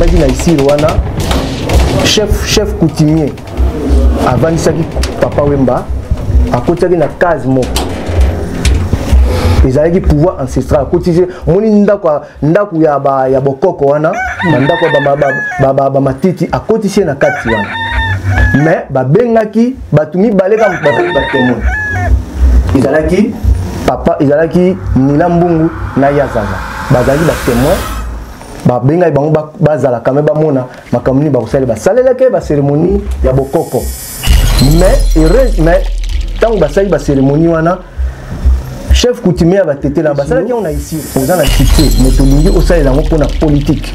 akendaki na isir wana chef coutumier avandisaki Papa Wemba akotiaki na case moko ezalaki pouvoir ancestral akotisi moni ndako ya bokoko wana ndako ba matiti akotisi na kati wana mais babengaki batu mibale kama batemoni ezalaki papa ezalaki Nila Mbungu na Yazaza bazalaki batémoin babengaki bango bazala kame bamona makamuni bakosali basalelaki ba cérémonie ya bokoko mais tant basali ba cérémonie wana chef coutumier va tété là basalaki on a ici on a cité motolingi osalela ngo pona politique.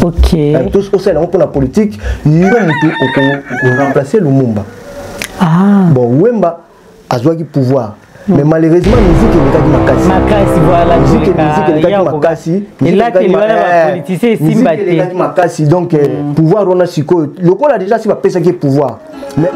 OK. Tous osalela ngo pona politique yo mutu oko remplacer Lumumba. Ah. Bon Wemba azwaki pouvoir. Mais malheureusement musique makasi voilà musique makasi et là que les politiciens simbaté makasi donc pouvoir on a siko le col a déjà si va penser que pouvoir mais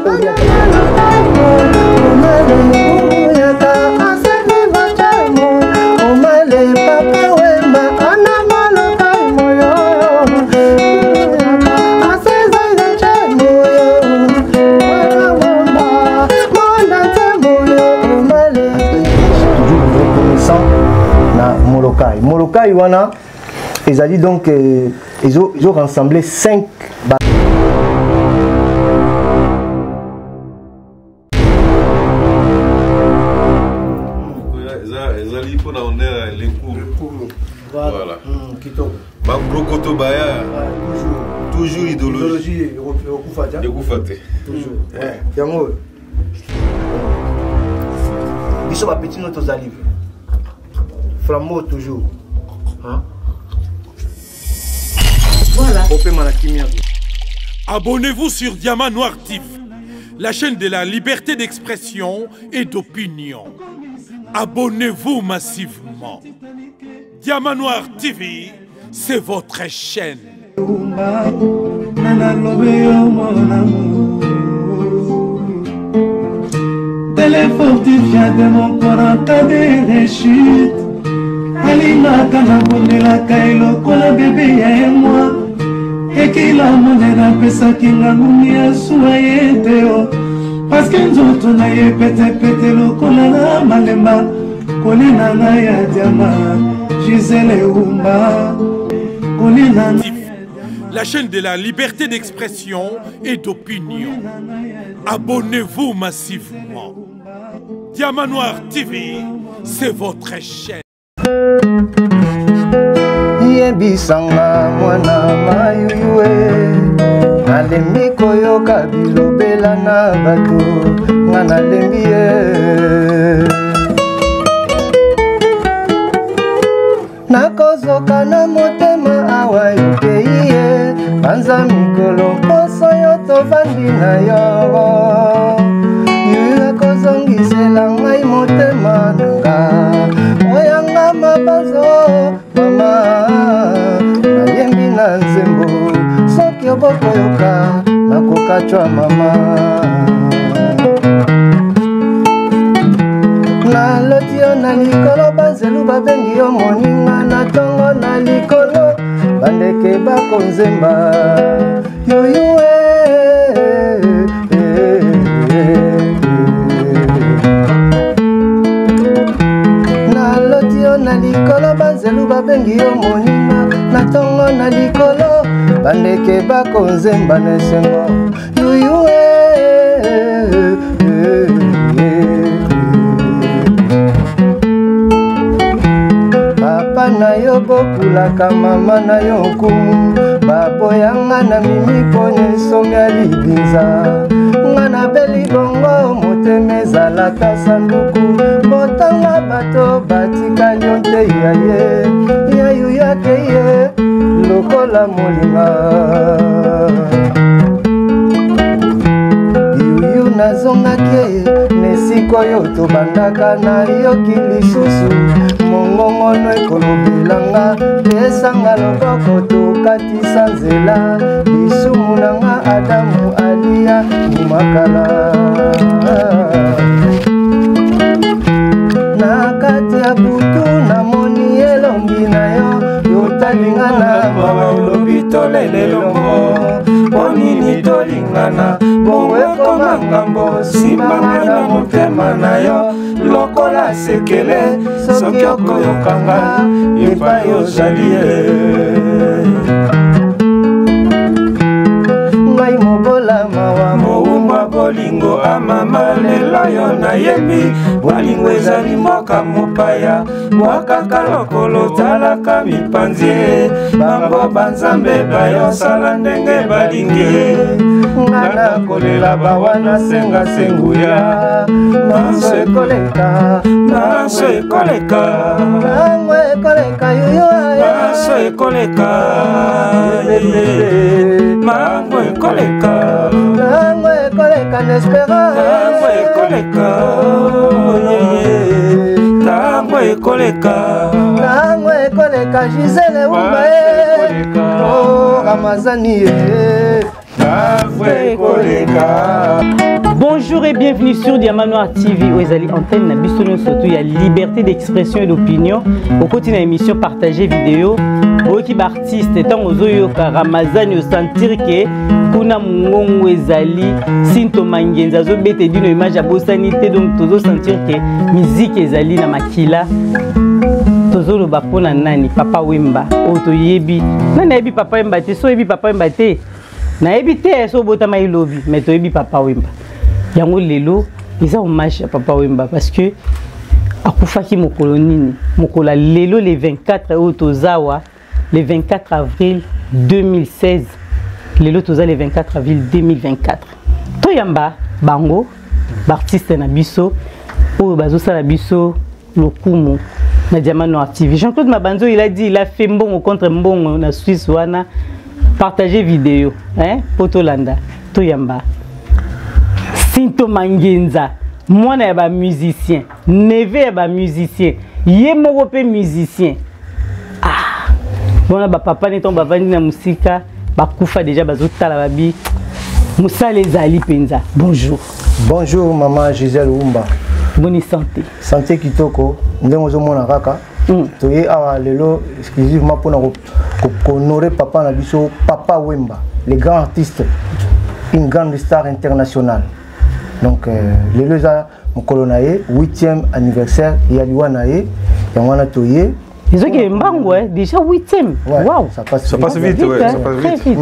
Molokai wana ils ont dit donc ils ont rassemblé 5 voilà. Bakrokoto Baya toujours idéologie toujours yango biso ba petit notre zali flambeau toujours hein? Voilà. Abonnez-vous sur Diamant Noir TV, la chaîne de la liberté d'expression et d'opinion. Abonnez-vous massivement. Diamant Noir TV, c'est votre chaîne. Téléfortifiant de mon corps en cas de rechute. Alingaka na bondelaka elokola bebe ya moi ekila monena pesaki ngangumi ya suwa ye te o paske nzoto na ye petepete lokola na malemba kolina na ya diama Gisele Umba kolina na la chaîne de la liberté d'expression et d'opinion. Abonnez-vous massivement. Diamant Noir TV, c'est votre chaîne. Yebisanga mwana mayuyue nalembi koyoka bilobela na bato nga nalembi ye nakozoka na motema awa yokei ye banza mikolo poso yo tovandi na yo yuyu akozongisela ngai motema nanga oyanga mabanzo mama nayembi na nzembo soki obokoyoka nakokachwa mama naloti yo na likolo banzelu babengi yo moninga na ntongo na likolo bandeke bakonzemba yoyue naloti yo na likolo banzelu babengi yo moninga na ntongo na likolo bandeke bakonzemba na esengo yuyue papa na yo bokulaka mama na yo nkumu baboyanga na mimi poni esomi ya libinza nga na beli bongo motema ezalaka sanduku botanga bato batikali yo nte ya ye yayu yake ye lokola molinga yuyu nazongaki nesika oyo tobandaka na yoki lisusu mongongono ekolobelanga esanga loboko tokatisa nzela lisumu nanga adamu alia mumakala na kati ya butu namoni elongi na yo yotalinga na mawa tolele longo ponini tolingana bongo ekoma ngambo simbanga na motema na yo lokola sekele soki okoyokanga epai ozali ngai mobola mawa moumba bolingo amama lelo yo nayebi bolingo ezali mboka mopaya mwakaka lokolo talaka mipanzi bango banzambe bayosala ndenge balingi ngana kolela bawana senga senguya manso ekoleka manso ekoleka nango ekoleka yoyo manso ekoleka mango ekoleka nango ekoleka n'espérance nango ekoleka nango ekoleka nango ekoleka Gisele Umba oh Ramazani nango ekoleka. Bonjour et bienvenue sur Diamant Noir TV. Oezali antenne na biso surtout il y a liberté d'expression et d'opinion. Au quotidien émission partager vidéo. Boki artiste tant ozoyoka Ramazani au sentir que kuna mungongo ezali sinto mangenza zo bete dino image abosanité donc tozo sentir que musique ezali na makila. Tozo lo bapona nani Papa Wemba oto yebi. Nani yebi Papa Wemba te so yebi Papa Wemba te. Na yebi te so botama ilobi mais to yebi Papa Wemba. Yango lelo eza hommage à Papa Wemba parce que akufaki mokolo nini mokola lelo le 24 otozawa le 24 avril 2016 lelo toza le 24 avril 2024 toyamba bango artiste na biso oyo bazosala biso lokumu na Diamant Noir TV. Jean-Claude Mabanzo il a dit il a fait mbongo contre mbongo na Suisse wana partager vidéo hein potolanda toyamba Sinto Mangenza, moi na ba musicien, neve ba musicien, ye moko pe musicien. Ah, bona ba papa ne tomba vandi na musika, ba kufa déjà bazotala babi. Moussa les Ali penza. Bonjour. Bonjour maman Gisele Umba. Bonne santé. Santé kitoko, ndengo zo mona kaka. Toye awa lelo exclusivement pour honorer papa na biso Papa Wemba, le grand artiste, une grande star internationale. Donc les deux mokolonaye 8e anniversaire ya liwanaye yangwana toye ils ont que mbango déjà 8e. Waouh, ça passe vite ouais, ça passe vite.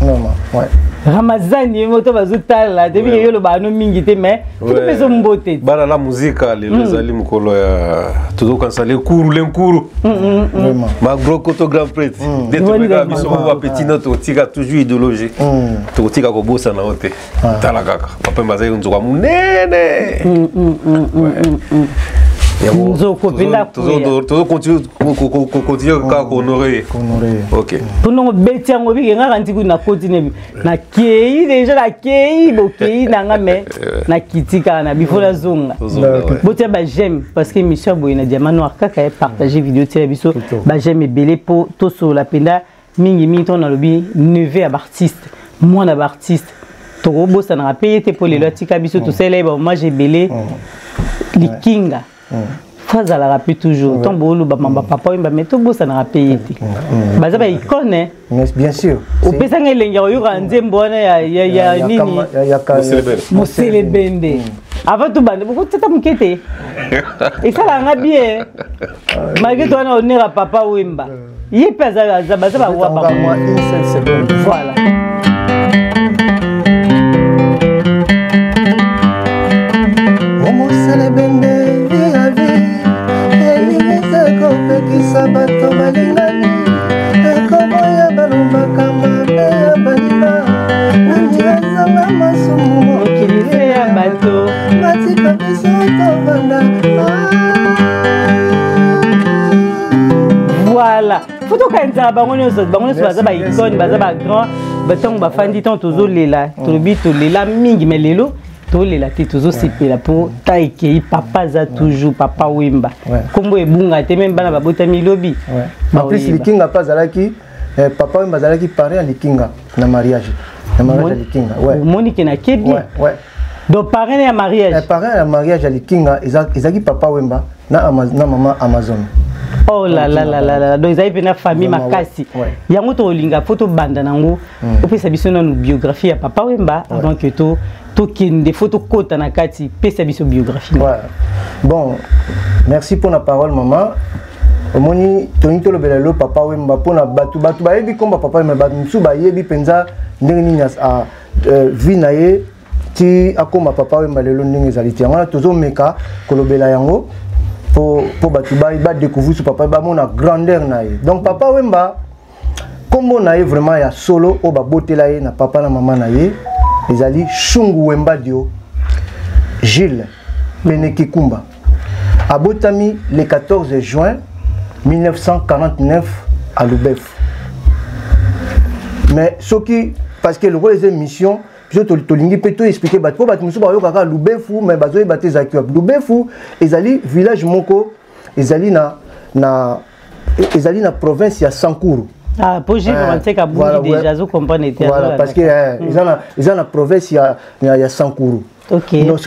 Normal, ouais. Ramazani moto bazotala depuis yo lo bano mingi te mais tout peso mbote. Bana la musique les ali mokolo ya tout kan sale couru l'enkuru. Vraiment. Ma gros koto grand prêtre. D'être mega biso wa petit note tika toujours idéologie. To tika ko bossa na hote. Tala kaka. Papa mbaza nzoka munene. Nzoko penda tout continue ka honorer. OK. Pour nous beti yango bi ngaka ntiku na continue na kei déjà la kei bokei nanga me na kitika na bifola zonga. Botia ba j'aime parce que Michel Boyena Diamant Noir kaka partager vidéo télé biso ba j'aime belé pour to so la penda mingi mingi ton na lobi neveu à artiste moi na artiste to bossa na payer te pour les lotika biso to célèbre moi j'ai belé likinga. Faza la rapide toujours. Tant beau ba mamba papa imba meto bossa na rapide. Baza ba icône. Bien sûr. Au pesa ngelenga yo kanze mbona ya nini? Mosele bende. Avant tout bande beaucoup tata mukete. Et ça la ngabie. Malgré toi on est Papa Wemba. Yi pesa za baza ba wa ba moi une seule seconde. Voilà. Mosele bende Sabato balingani ekomo ya balumaka mabe ya balima undiazanga masumu okilise ya bato matika biso tovanda voilà faut kanza bango nyonso baza ba icône baza ba grand batango bafandi tant tozolela tolobi tolela mingi mais lelo tolela te tozo sepela pour taikei papa za toujours Papa Wemba kombo ebunga te même bana babotami lobi en plus likinga pas zalaki Papa Wemba zalaki paré à likinga na mariage likinga ouais Monique na kebi ouais donc parrain à mariage à mariage à likinga ezaki Papa Wemba na maman Amazon Oh là là là là là. Donc ils avaient une famille makasi. Yango to linga photo banda nango. Et puis ça biso na biographie à Papa Wemba avant que to kin des photos kota na kati pe ça biso biographie. Bon, merci pour la parole maman. Moni tonito le belalo Papa Wemba pour na batu ba yebi komba Papa Wemba msu ba yebi penza ndenge a vinaye ti akoma Papa Wemba lelo ndenge zaliti ngana tozo meka kolobela yango pour batu ba découvrir ce Papa Wemba mona grandeur naye. Donc Papa Wemba kombo naye vraiment ya solo o ba botela ye na papa na maman naye ezali Shungu Wemba Dio Gilles Beneki Kumba abotami le 14 juin 1949 à Loubef. Mais ce qui, parce que le rôle des émissions, je te peux expliquer, pour que tu me Loubef, mais bazo baté Zakiop. Loubef, ezali village moko, ezali na province ya Sankuru. Ah, pour Gilles, on sait qu'à Bouli déjà, vous comprenez. Voilà, parce que ils ont la province ya Sankuru. Ok. Donc,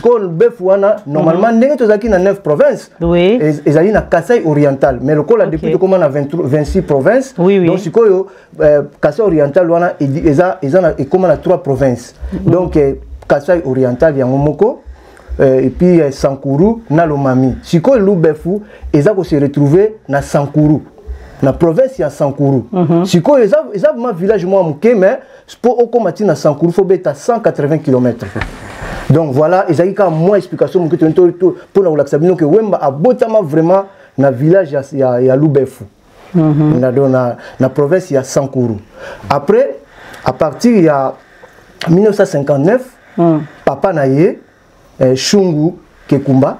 normalement, nous sommes dans 9 provinces. Oui. Ils sont dans Kasaï oriental. Mais le col a depuis comment on a 26 provinces. Oui, oui. Donc, si Kasaï oriental, ils ont comment 3 provinces. Donc, Kasaï oriental, il y a Momoko. Et puis, Sankuru, Nalomami. Si vous Loubefu, ils ont se retrouver dans Sankuru. La province il y a Sankuru. Si vous avez un village, mais pour au na Sankuru, il faut être à 180 km. Donc voilà, il y a moins d'explications pour la relaxation que Wemba a botama vraiment dans le village ya Loubefu. Dans la province il y a Sankuru. Après, à partir de 1959, papa naye Shungu Kekumba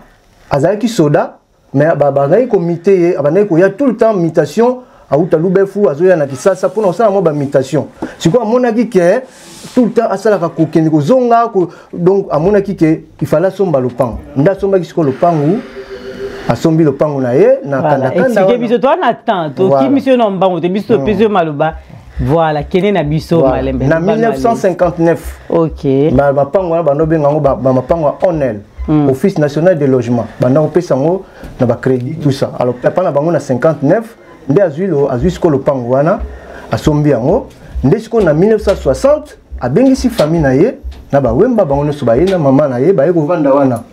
azalaki soda mais bazali comité il y a tout le temps mutation à Loubefu azoya na Kisasa pour nous ça moi mutation. C'est quoi mon avis que tout le temps à ça la kokende ko zonga donc à mon avis que il fallait somba le pan. Nda somba kisiko le pan ou asombi le pan na ye na kanda kanda. Expliquer biso toi n'attend to ki mission no mbango te biso peso maluba. Voilà, kene na biso malembe. Na 1959. OK. Ba pango na bando bengango ba pango onel. Office national de logement. Banda opesango na ba crédit tout ça. Alors papa na bango na 59 ndé azuisko le pango wana asombi yango. Ndesiko na 1960 abengisi famille na ye na ba Wemba bango no soba ye na mama na ye ba ye ko vanda wana.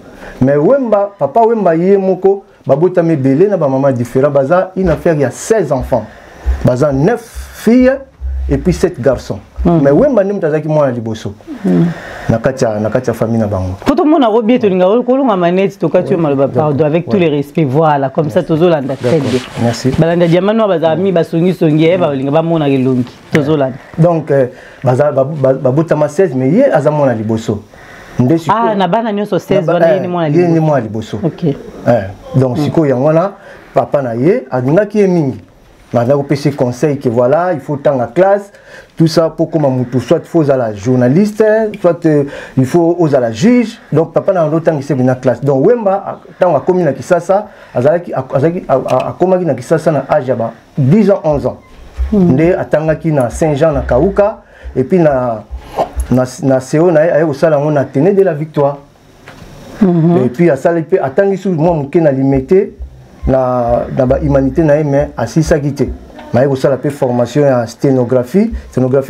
Mais Wemba papa Wemba ye moko babota mebele na ba mama différent baza une affaire il y a 16 enfants. Baza 9 filles et puis 7 garçons. Mais Wemba nem tazaki mwana liboso. Na katia famille na bango. Pour tout le monde a rebié to linga ko longa manette to katio maloba pardon avec tous les respects voilà comme ça tozolanda très bien. Merci. Balanda diamano bazami basongi songi ba linga ba mona gelongi tozolanda. Donc baza babotama 16 mais ye azamona liboso. Ah na bana nyonso 16 wana ye ni mwana liboso. OK. Donc siko yango na papa na ye adingaki ye mingi. Maintenant, on peut conseil que voilà, il faut tant la classe, tout ça pour comment moutou, soit il faut à la journaliste, soit il faut aux à la juge. Donc papa n'a pas temps qui dans la classe. Donc Wemba tant a commis na Kisasa, azaki a commis na Kisasa na Ajaba 10 ans 11 ans. Ndé atanga ki na Saint-Jean na Kauka et puis na Seo na ayo sala on a tenu de la victoire. Et puis à ça il peut attendre sous moi mon na limité. La humanité na mais asisa quitté mais aussi la formation en sténographie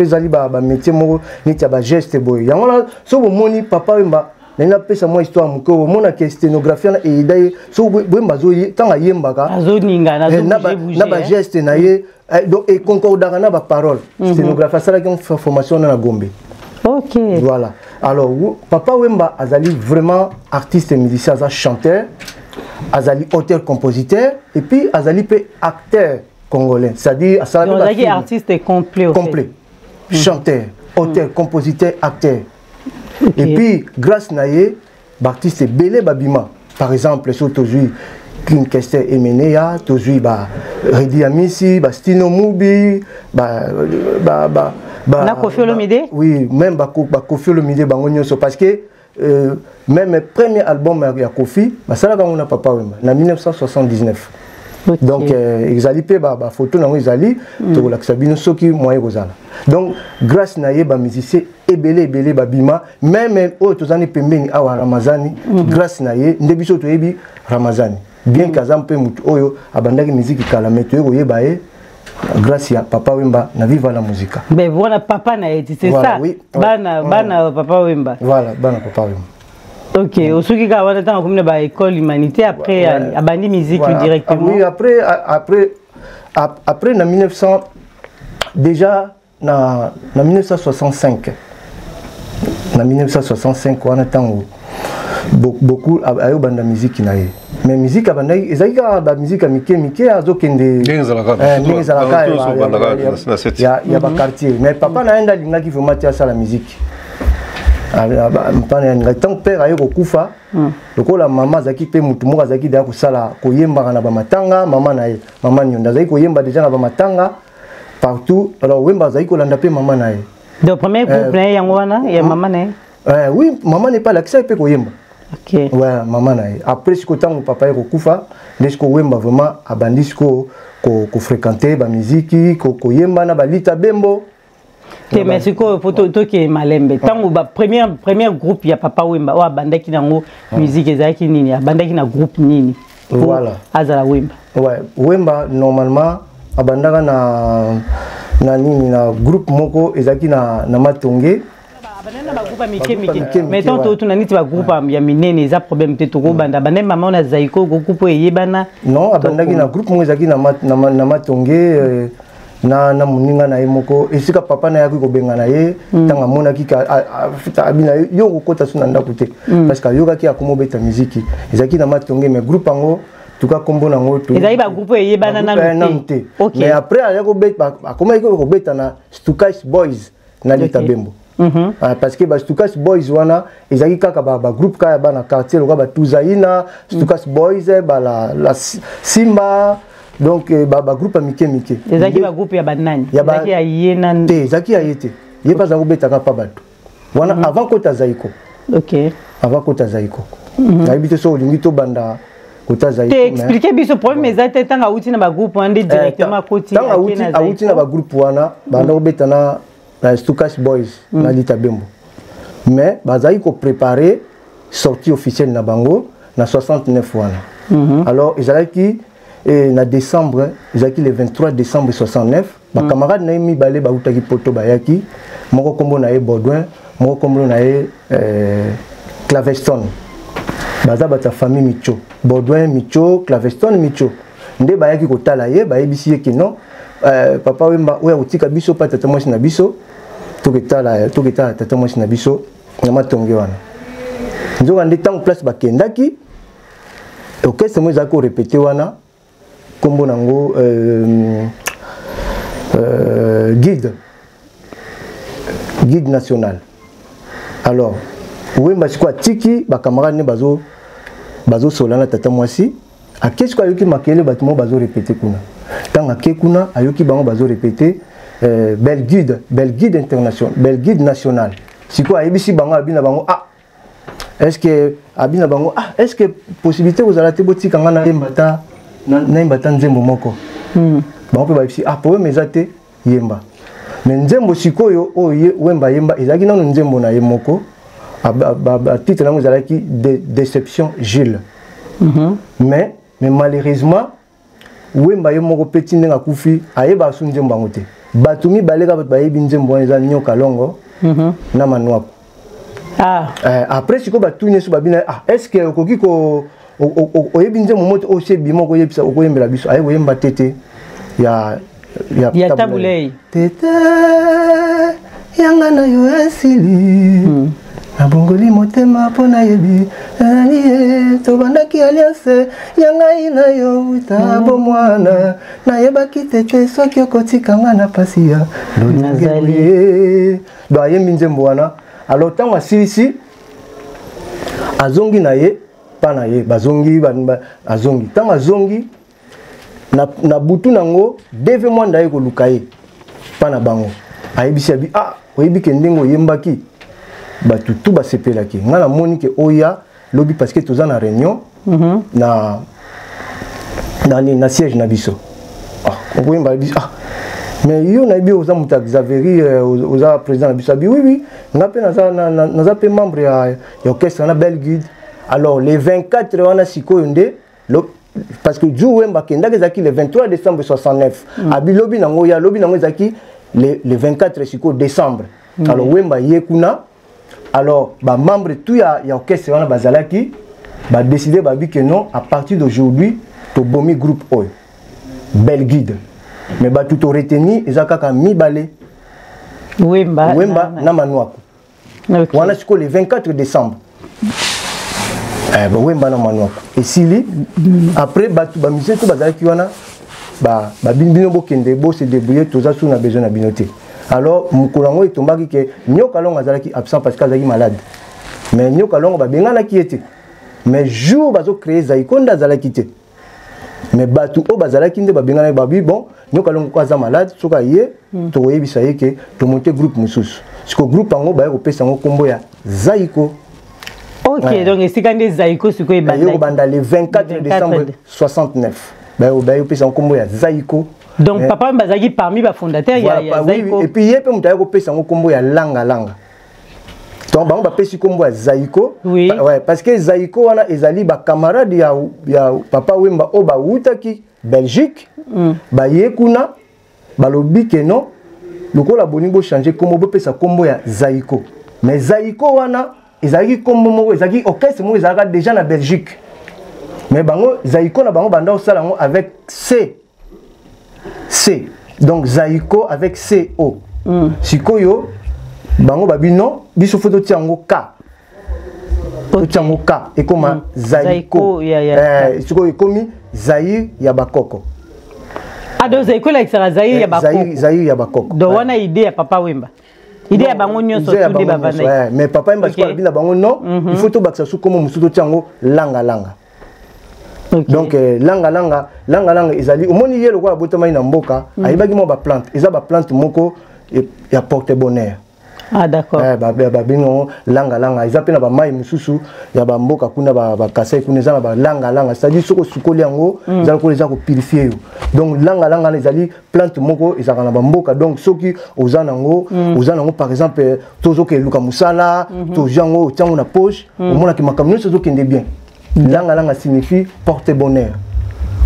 zali ba métier mo ni tia ba geste boy yango la so bo moni papa Wemba na pesa mo histoire mo ko mona ke sténographie na e dai so Wemba zo tanga yemba ka azoninga na bouger na ba geste na ye donc et concordaka na ba parole sténographie ça la formation na Gombe. OK. Voilà. Alors papa Wemba azali vraiment artiste et musicien, chanteur, azali auteur compositeur et puis azali pe acteur congolais, c'est-à-dire azali artiste complet chanteur, auteur, compositeur, acteur. Okay. Et puis grâce naye artiste belé babima par exemple sur aujourd'hui King Kester Emenea aujourd'hui ba Redi Amisi ba Stino Mubi na Koffi Olomide. Oui, même ba Koffi Olomide bango nyonso parce que même le premier album de Koffi, ça là on a papa Wemba en 1979. Okay. Donc exali pe ba photo na exali to la sabino soki moyen kozala. Donc grâce na ye ba musicien ebele ba bima même o tozani pembeni awa Ramazani grâce na ye ndebiso to yebi Ramazani. bien kaza mpe mutu oyo abandaki musique kala mais toye koyeba ye grâce à Papa Wemba na viva la musique. Mais voilà papa na été c'est voilà, ça. Oui, bana Papa Wemba. Voilà, bana Papa Wemba. OK, au soki ka wana tant comme ba école humanité après abandi musique voilà. directement. Oui, après na 1900 déjà na 1965. Na 1965 wana tango beaucoup ayo banda musique na ye. Mais musique abanda ezalika ba musique mike azokende ya ba quartier mais papa na enda linga ki vraiment tia la musique mpana nga tant père ayo kokufa lokola mama zaki pe mutu moko zaki da kusala koyemba na ba matanga mama na ye mama nyonda zaki koyemba déjà na ba matanga partout alors Wemba zaki kolanda pe mama na ye de premier groupe na yango wana ya mama na ye oui maman n'est pas là qui sait pe koyemba. OK. Ouais, maman na. Après ce que tant papa est kokufa, dès que Wemba vraiment abandis ko fréquenter ba musique, ko yemba na ba lita bembo. Te merci ko photo to ke malembe. Tango ba premier groupe ya Papa Wemba o abandaki nango musique ezaki nini, abandaki na groupe nini. Voilà. Azala Wemba. Ouais, Wemba normalement abandaka na nini na groupe moko ezaki na Matonge. Banana ba groupe mike mais tant tout na niti ba groupe ya minene eza problème te to ko banda banane maman na zaiko ko coupe yebana non abandaki na groupe mo ezaki na Matonge na muninga na ye moko esika papa na yaki ko benga na ye tanga mona ki abina yo ko kota suna ndako te parce que yoka ki akomo beta musique ezaki na Matonge mais groupe ango tuka kombo nango to ezali ba groupe yebana na te mais après ayako beta akoma ko beta na Stukas Boys na lita bembo. Parce que Stukas Boys wana ezaki kaka ba groupe kaya bana quartier loka ba Tuzaina Stukas Boys la Simba donc ba groupe mike ezaki ba groupe ya banani ezaki ya yena te ezaki ya yete ye pas za kubeta ka pa bato wana avant ko tazaiko. OK, avant ko tazaiko na ibite so lingi to banda ko tazaiko te expliquer biso problème ezate tanga uti na ba groupe wana directement koti tanga uti na ba groupe wana banda kubeta na Stukas Boys na lita bembo mais bazali ko préparer sortie officielle na bango na 69 wana alors ezalaki na décembre ezalaki le 23 décembre 69 ba camarade na mi balé ba utaki poto bayaki moko kombo na ye Baudouin moko kombo na ye Claveston baza bata famille Micho Baudouin Micho Claveston Micho nde bayaki kotala ye bayebisi ye kino papa Wemba oya utika biso pa tata mwasi na biso toketa tata mwasi na biso na Matonge wana nzoka nde tango place bakendaki orchestre mo ezalaki korepete wana kombo nango guide national. Alors Wemba siko atiki bakamarade ne bazo solana tata mwasi akesi ko ayoki makele batimo bazo répéter kuna tanga ke kuna ayoki bango bazo répéter bel guide international bel guide national siko ayebisi bango abina bango est-ce que abina bango est-ce que possibilité vous allez te botika ngana yembata na yembata nzembo moko bango pe bayebisi problème ezate yemba mais nzembo sikoyo oyo Wemba yemba ezaki nano nzembo na ye moko titre nango ezalaki déception Gilles. Mais malheureusement Wemba ye moko petit ndenga kufi ayeba su nzembo bango te batumi baleka bayebi nzembo eza nyoka longo na manwapo. Après siko batuni su babina est-ce que okoki ko oyebi nzembo moto o sebi moko yebisa okoyembela biso aye koyemba tete ya tabulei tete yanga na yo asili abongoli motema pona yebi tobandaki alliance yanga ina yo utabo mwana na yebaki te soki okotikanga na pasi ya nazali do ayembi nzembo wana alors tango asilisi azongi na ye pa na ye bazongi azongi tango azongi na butu nango deve mwanda ye koluka ye pa na bango ayebisi abi oyebi ke ndenge oyembaki batutu basepelaki nga na moni ke oya lobi parce que toza na réunion na siège na biso okoyemba biso mais yo na yebi oza muta Xavieri oza président na biso abi oui nga pe naza pe membre ya orchestre na Belguide alors les 24 wana sikoyo nde parce que jour Wemba kenda kezaki le 23 décembre 69 abilobi nango ya lobi nango ezaki le 24 décembre alors Wemba yekuna alors ba membre tout ya orchestre wana bazalaki ba décider ba bi que non à partir d'aujourd'hui to bomi groupe oyo bel guide mais ba tout retenu ezaka ka mibale Wemba na Manouaku wana siko le 24 décembre ba Wemba na Manouaku et sili après ba tout ba musicien tout bazalaki wana ba bino bokende bo se débrouiller toza sous na besoin na binoté alors mukulango etombaki ke nyoka longo azalaki absent parce que azalaki malade mais nyoka longo ba bengana ki était mais jour bazo créer Zaïko nda azalaki te mais batu o bazalaki nde ba bengana babi bon nyoka longo ko aza malade soka ye to yebisa ye ke to monter groupe mususu siko groupe ango ba ko pesa ngo kombo ya Zaïko. OK ouais. Donc esika nde Zaïko siko e banda le 24 décembre 69 ba yo pesa ngo kombo ya Zaïko. Donc papa mbazaki parmi ba fondateurs voilà, ya Zaïko. Oui, et puis yepe mutaye ko pesa ngo kombo ya langa langa. Donc ba pesi kombo ya Zaïko. Oui. Ouais, parce que Zaïko wana ezali ba camarade ya papa Wemba o ba utaki Belgique. Ba yekuna ba lobi ke non lokola boningo changer kombo bo pesa kombo ya Zaïko. Mais Zaïko wana ezali kombo moko ezali orchestre moko ezalaka déjà na Belgique. Mais bango Zaïko na bango banda osala ngo avec C. Donc Zaïko avec CO. Sikoyo bango babino biso photo tiango K. Tiango K et comme Zaïko. Sikoyo komi Zaïr ya bakoko. Ah donc Zaïko la sera Zaïr ya bakoko. Zaïr ya bakoko. Donc wana idée ya papa Wemba. Idée ya bango nyonso tout de bavana. Mais papa Wemba sikoyo bina bango non, il faut to baksa su comme musuto tiango langa langa. Okay. Donc langa ezali omoni yelo kwa botama ina mboka ayibaki mo ba plante eza ba plante moko ya porte bonheur. Ah d'accord. Ba bino langa eza pena ba mai mususu ya ba mboka kuna ba kasai kuna eza ba langa c'est-à-dire soko sukoli yango ezali ko eza ko purifier yo. Donc langa ezali plante moko ezaka na ba mboka donc soki ozana ngo par exemple tozo ke luka musala to jango tiango na poche omona ki makamno sozo kende bien. Langa signifie porte bonheur.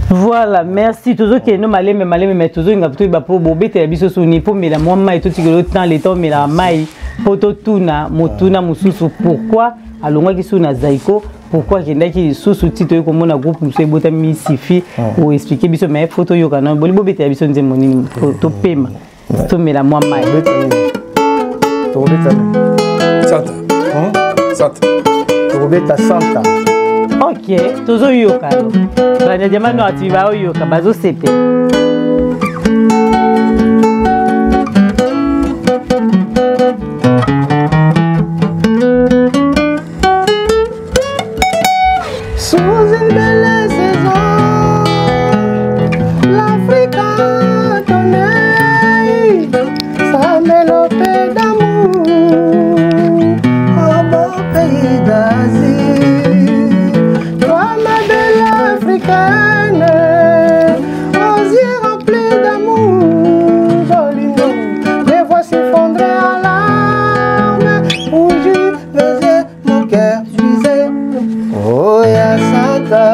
Voilà, merci. Toujours que nous malé mais toujours nga plutôt ba po bobete ya biso soni po mela moi mai tout tikelo temps les temps mela mai poto tuna motuna mususu pourquoi alongwa ki suna Zaïko pourquoi kendaki susu tito yo komona groupe musu ebota mi sifi ou expliquer biso mais photo yo kana bobete ya biso nze monini to pema to mela moi mai to beta Santa to beta Santa. Ok, toujours yoka. Bana jamano atiba yoka bazo sepe. Sous une belle saison, l'Afrique a donné sa mélopée d'amour au beau pays d'Asie. Aux yeux remplis d'amour, joliment, les voix s'effondraient en larmes. Où je faisais mon cœur puiser. Oh, ya Santa.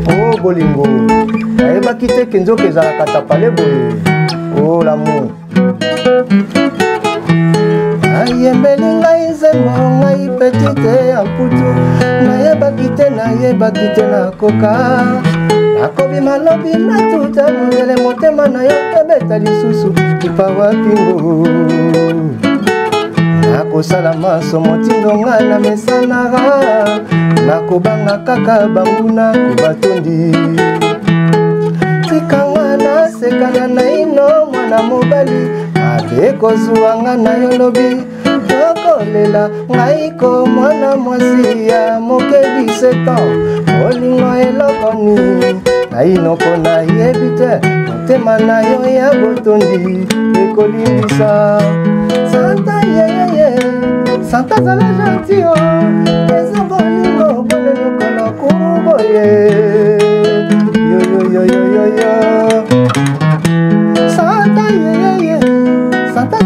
Oh, bolingo. Aïba kite kenzo kezala katapale boye. Oh, l'amour. Ayembeli ngai nzembo ngai petite amputu nayebaki te nakoka nakobima lobi natuta mondele motema na yo ebeta lisusu lipawa pingo nakosala maso motindo ngai na mesanara nakobanga kaka banguna kobatondi tikanga nasekana na ino mwana mobali abe kozuwanga na yo lobi tokolela ngaiko mwana mwasi ya moke 17 ans olingo elokoni nainoko nayebi te motema na yo ya botondi ekolimbisa Santa yeyeye Santa zala gentio eza bolingo bone lokolo kuboye yo Santa yeyeye Santa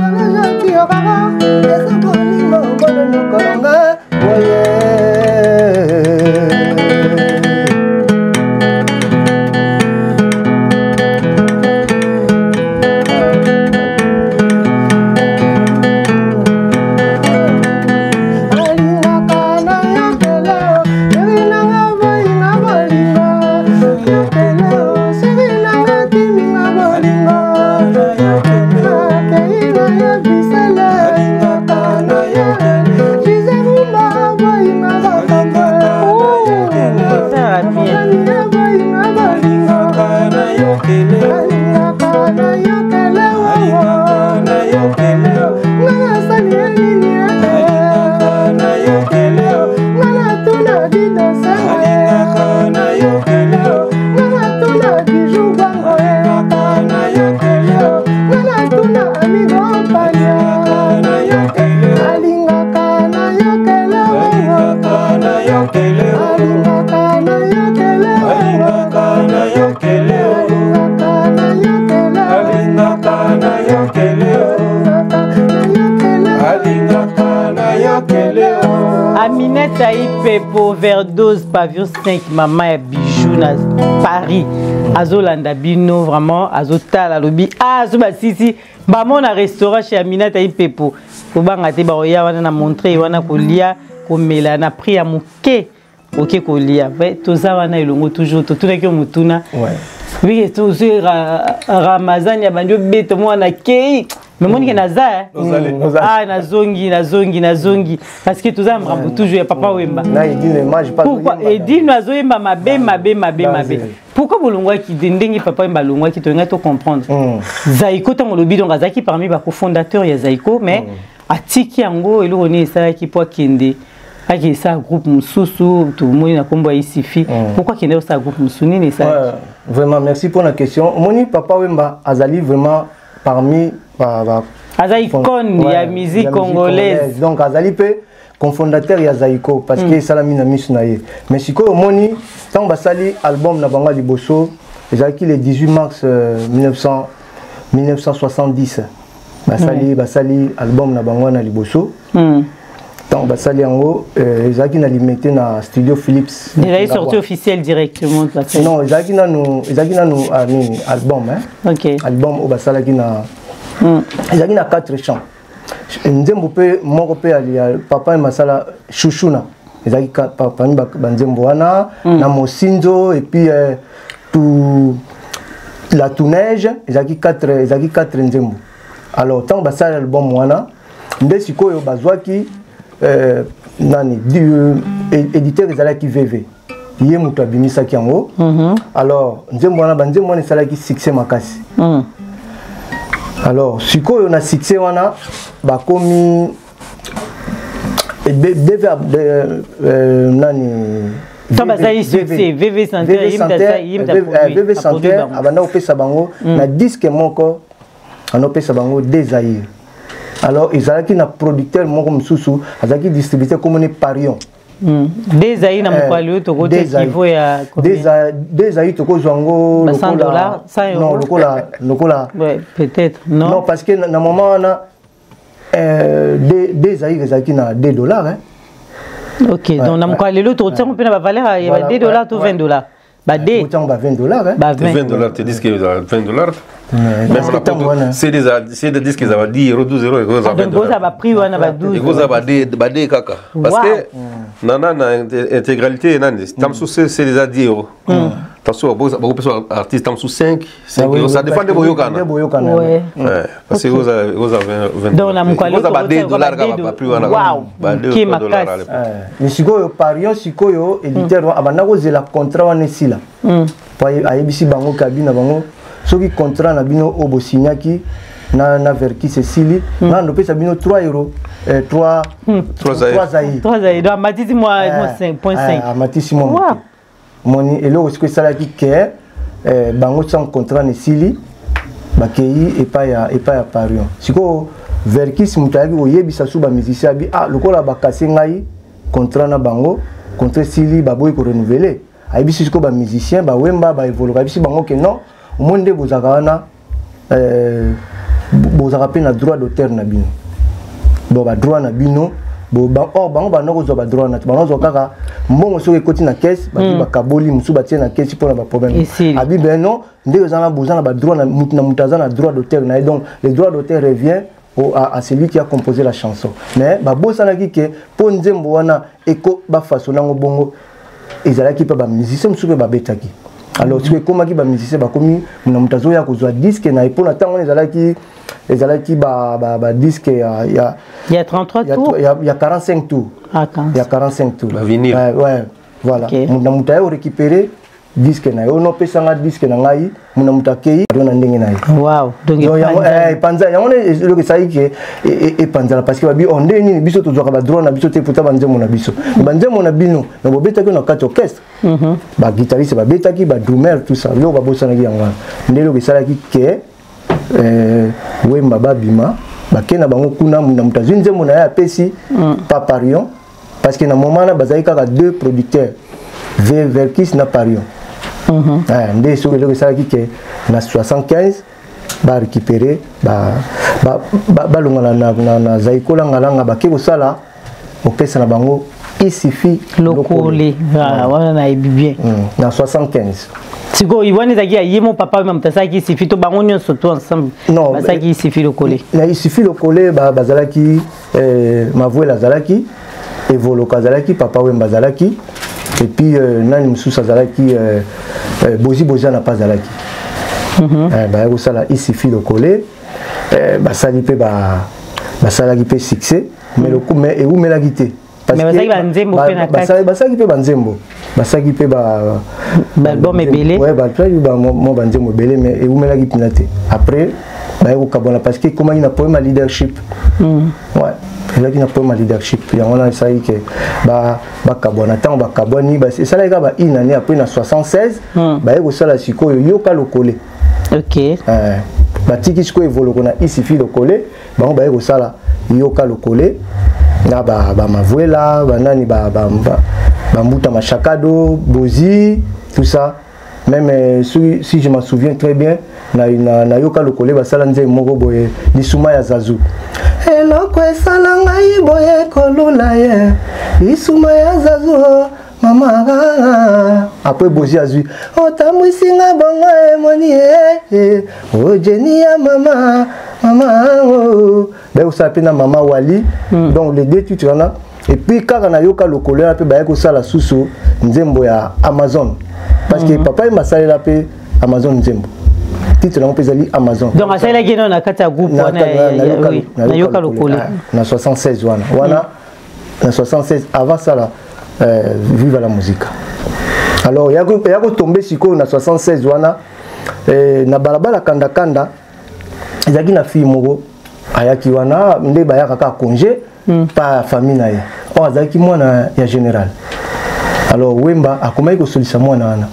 yokele alingaka na yokele alingaka na yokele alingaka na yokele alingaka na yokele. Aminette Aïpepo, overdose, pavillon 5, maman ya bijou na Paris. Azolanda bino, vraiment, azotala lobi. Ah, azoba sisi, maman na restaurant chez Aminette Aïpepo. Kobanga te baoya wana na montrer wana kolia, komela na prix ya muke. Ok kolia. Toza wana elongo toujours, totuna ki mutuna. Ouais. Oui, tout ce Ramazan ya bandio beto mwana kei. Mais moi, nazongi. Parce que tout ça, je toujours papa Wemba. Pourquoi Edine Nazoyemba mabe. Pourquoi vous l'ongwa qui dendengi papa Wemba l'ongwa qui te comprendre. Zaiko tant le bidon Razaki parmi les cofondateurs il y a Zaiko, mais Atiki Ango et l'on ça qui peut kende. Aki ça groupe Moussou, tout le monde n'a combat ici. Pourquoi qu'il y a ça groupe Moussou ni ça? Vraiment merci pour la question. Moni papa Wemba Azali vraiment parmi Azali icône de la musique congolaise. Donc Azali peut cofondateur ya Zaiko parce que salami na misunaye. Mais si ko moni tant basali album na banga liboso, ezaki le 18 mars 1970. Basali album na banga na liboso. Tant basali yango ezaki na limité na studio Philips. Il est sorti officiel directement. Non, ezaki na no album hein. OK. Album au basalaki na ezaki na 4 chants. Nzembo pe moko pe ali papa et masala chouchouna. Ezaki papa ni banzembo wana na mosinzo et puis tout la tourneige, ezaki 4 nzembo. Alors tant basala album wana nde sikoyo bazwaki nani éditeur ezalaki VV. Yé mutu abimisaki yango. Alors nzembo wana banzembo wana esalaki succès makasi. Alors sikoyo na succès wana bakomi nani VV Santé abanda opesa bango na disque moko anopesa bango Desaïr. Alors ezalaki na producteur moko mususu azaki distributeur comme ne Parion. Desaïr na mokwali to côté niveau ya Desaïr to ko zwango $100 €. Non lokola ouais peut-être non parce que na moment na Desaïr ezalaki na $2 hein. OK donc na mokwali lo to tsango pe na ba valeur ya $2 to $20. Ba D autant ba $20 hein. $20 tu dis que $20. Même c'est des disques qui avaient 10 €, 12 €, et vous avez donc ça va prix wana ba 12. Et vous avez badé kaka parce que nana na intégralité nani tamsou c'est déjà 10 €. Tamsou beaucoup personnes artistes tamsou 5 €, ça dépend de boyokana. Ouais. Parce que vous avez 20. Donc na mkwali vous avez $2 ba prix wana. Wow. Qui makas. Mais sikoyo Parion sikoyo éditeur abana ko zela contrat wana sila. Pa ayebisi bango kabina bango soki contrat na bino obo signaki na verki Cécile na ndopesa bino 3 €. 3 Zaï donc matisi moi 5.5 matisi moi moni elo sikoyo salaki ke bango sans contrat na sili bakei epa ya Parion sikoyo verki simutaki oyebisa su ba musicien bi lokola bakase ngai contrat na bango contrat sili baboyi ko renouveler ayebisi sikoyo ba musicien ba Wemba ba évoluer ayebisi bango ke non monde bozaka wana bozaka pe na droit d'auteur na bino bo ba droit na bino bo bango banoko zo ba droit na bango zo kaka mbongo soki ekoti na caisse ba kaboli musu ba tie na caisse pour na ba problème abi ben non ndeko zana bozana ba droit na mutaza na droit d'auteur na donc le droit d'auteur revient à celui qui a composé la chanson mais ba bosana ki ke po nzembo wana eko ba fasonango bongo ezalaki pa ba musicien musu pe ba betaki. Alors tu es comme qui ba musicien ba komi na mutazo ya kozwa disque na epona tango ezalaki ba disque il y a 33 tours il y a 45 tours. Il y a 45 tours. Ba vinyle. Ouais, voilà. Muna mutayo récupérer disque na yo no pesa nga disque na ngai muna mutakei na ndenge na yo. Wow. Donc panza ya on le que ça y et panza parce que ba bi onde ni biso to zoka ba drone na biso te puta banzemo na biso. Banzemo na bino na bobeta ko na kati orchestre. Ba guitariste ba betaki ba drummer tout ça. Yo ba bosana ki yanga. Ndelo que ça ki ke Wemba babima ba kena bango kuna muna mutazunzemo na ya pesi pa Parion parce que na moment là bazali kaka deux producteurs Verkis na Parion ndé so que ça qui na 75 ba récupérer ba longa na zaikola ngalanga ba ke ko sala opesa na bango il suffit lokole wana na bien na 75 siko iwani zaki yimo papa même tasaki suffit to bango nyonso to ensemble basaki suffit lokole na il suffit lokole bazalaki mavuela zalaki evoloka zalaki papa wemba zalaki et puis nani mususa zalaki bozi na pas zalaki ba ko sala il suffit lokole basali pe basalaki pe succès mais le coup mais et où me la guité parce que basaki pe banzembo basaki pe ba album ebele ouais ba toi mo banzembo belé mais et où me la guité après ba ko kabona parce que comment il n'a pas ma leadership ouais il a pas ma leadership il y a on a ça que ba kabona tant ba kaboni ba ça là ba une année après na 76 ba ko sala siko yoka lokole OK batiki siko evolo kona isifi lokole bango ba ko sala yoka lokole na ba mavuela banani ba mbuta machakado bozi tout ça même si je m'en souviens très bien na yoka lokole ba sala nze moko boye lisuma ya zazu eloko esala ngai boye kolula ye lisuma ya zazu mama après bozi azui otambwisi nga bongo emoni o jeni ya mama ça pena mama wali donc les deux titres là et puis quand na yoka lokole là pe ba ko sala susu nzembo ya Amazon parce que papa il m'a salé là pe Amazon nzembo titre là on peut ali Amazon donc à cela qui na kata groupe na yoka lokole na 76 wana na 76 avant ça là vive la musique alors yako tomber siko na 76 wana na balabala kanda ezaki na fille moko ayaki wana nde bayaka ka congé pa famille na ye on azaki mwana ya général alors wemba akomaki ko solisa mwana wana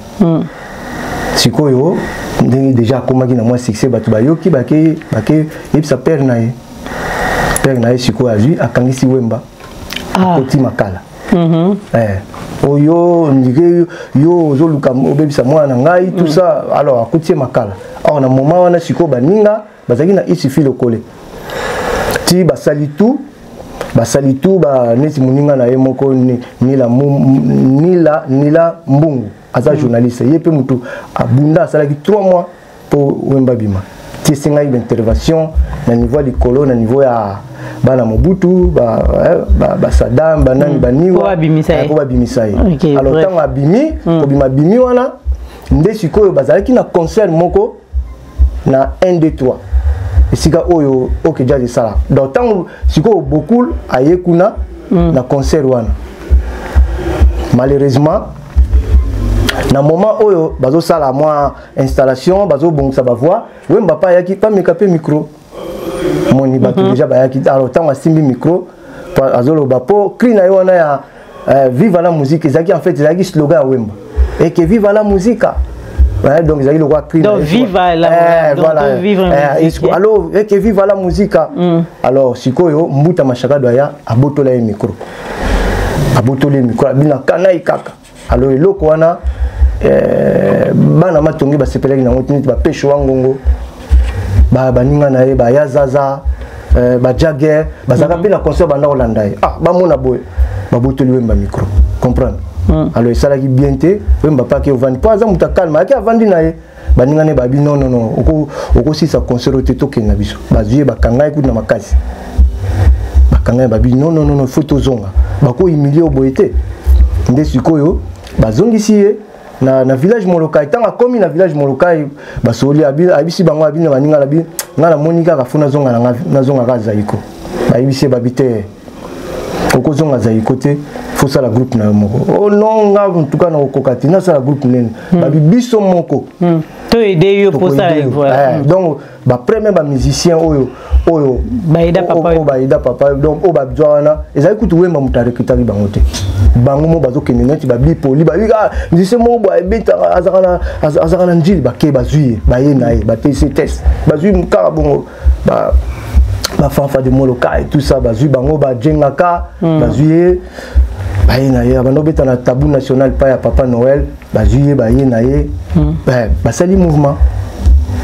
sikoyo ndenge déjà akomaki na mwa succès bato bayoki bake yebisa père na ye sikoyo azwi akangisi wemba akoti makala oyo ndike yo ozoluka obebisa mwana ngai tout ça alors akoti makala alors na moment wana sikoyo baninga bazaki na isufi lokole ti basali tout ba neti muninga na ye moko nila mbungu aza journaliste ye pe mutu abunda asalaki 3 mois pour wemba bima ti singa intervention na niveau de colo na niveau ya bana Mobutu ba Saddam banani baniwa ko babimisa ye alors tant abimi ko bima wana nde sikoyo bazalaki na concert moko na 1 2 3 esika oyo okeja de sala donc tant sikoyo beaucoup ayekuna na concert wana malheureusement na moment oyo bazo sala moi installation bazo bongisa ba voix wemba pa yaki pa mekape micro moni bato déjà ba yaki alors tant asimbi micro azolo ba po cri na yona ya vive la musique ezaki en fait ezaki slogan ya wemba et que vive la musique ouais, donc ils ont le roi cri donc vive la voilà vivre alors et que vive la musique alors sikoyo mbuta machaka doya abotola le micro bina kanai kaka alors eloko wana bana matongi ba sepelaki na ngotini ba pesho wangongo ba baninga na ye ba yazaza ba jagger bazaka pe na concert banda Holanda ba mona boy ba botoli wemba micro comprendre alors ça là qui bien té wemba pa ke ovandi pas za muta calme ki avandi na ye baninga ne babi non oko si sa concert te to kenga biso bazuye bakanga ekuti na makasi bakanga babi non photo zonga bako humilier oboyete nde sikoyo bazongisi ye na village Molokai tanga komi na village Molokai basoli abisi bango abina baninga labi ngala monika ka funa zonga na zonga ka zaiko bayibisi babite oko zonga zaiko te faut ça la groupe na moko oh non nga en tout cas na kokati na ça la groupe nene babi biso moko to aider yo pour ça donc ba premier ba musicien oyo baida papa donc o ba bjwana ezali kutu wemba mutare kitari bango te bango mo bazo keneneti ba bipoli ba wika musicien mo ba beta azakana njili ba ke bazuye ba ye na ye ba tc test bazuye mukara bongo ba fanfa de Molokai et tout ça bazuye bango ba jengaka bazuye baye na ye bando beta na tabou national pa ya Papa Noël bazuye baye na ye basali mouvement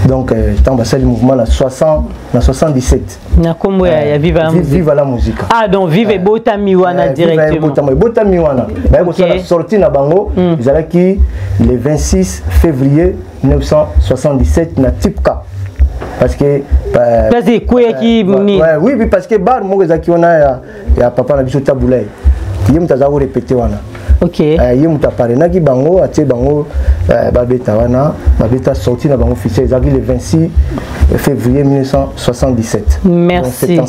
donc tant basali mouvement na 77 na kombo ya viva la musique. Viva la musique. Ah donc vive botami wana directement. Botami wana. Ba ko sala sorti na bango ezalaki le 26 février 1977 na Tipka. Parce que c'est quoi qui oui parce que bar mo ezaki wana ya papa na biso Tabulay. Yé mutaza ko répéter wana. OK. Yé mutapare na ki bango atie bango babeta wana babeta sorti na bango officiel ezalaki le 26 février 1977. Merci.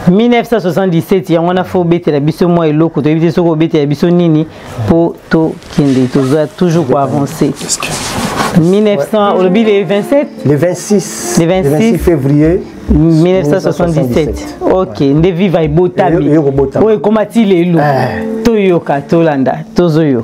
1977 yango na fo betela biso mo eloko to ebite soko betela biso nini po to kende toza toujours pour avancer. 1900 au le 27 le 26 février 1977. OK, nde viva ibotami. Oye komati lelo. Toyoka tolanda tozoyo.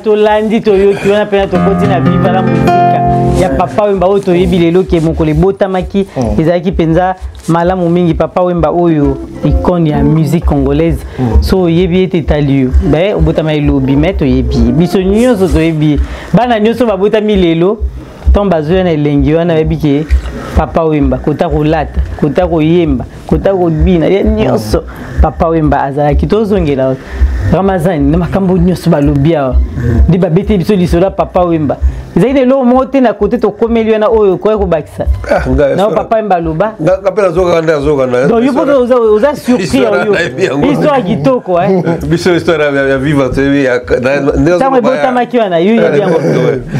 Tolandi toyoki wana pena tokoti na viva la musique ya Papa Wemba oyo toyebi lelo ke mokolo ebotamaki ezalaki penza malamu mingi. Papa Wemba oyo icône ya musique congolaise so oyebi ete etali yo be obotama elobi me toyebi biso nyonso toyebi bana nyonso babotami lelo ntongo bazoya na elengi wana bayebi ke Papa Wemba kota kolata kota koyemba kota kobina nyonso Papa Wemba azalaki tozongela Ramazani na makambo nyonso balobi awa ndi babete biso lisolo Papa Wemba ezali lelo mote na kote to komeli na oyo koya kobakisa na Papa Wemba loba ngapela zokanda donc yupo oza surpris yo histoire kitoko biso histoire ya viva tevi ya tango botamaki wana yo yebi yango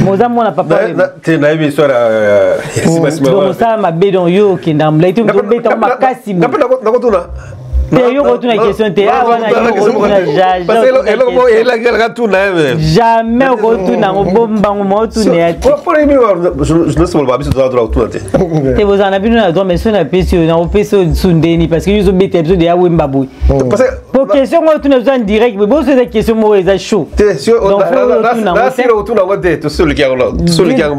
moza mona Papa Wemba te na yebi histoire ya simasima donc ça mabe donc yo kenda mbla itu mbeta makasi ngapela nakotuna yo retourne la question te wana yo retourne parce que eloko mo elaka tuna jamais retourne ngo bombango mo tuna ya pour les je ne sais pas biso droit retourne te bozana bino na droit mais so na pesio na opeso sundeni parce que yo zo bete episode ya Wemba boy parce que pour question ngo tuna zo en direct mais bon c'est des questions mo eza chaud te si on a si retourne ngo te to solo qui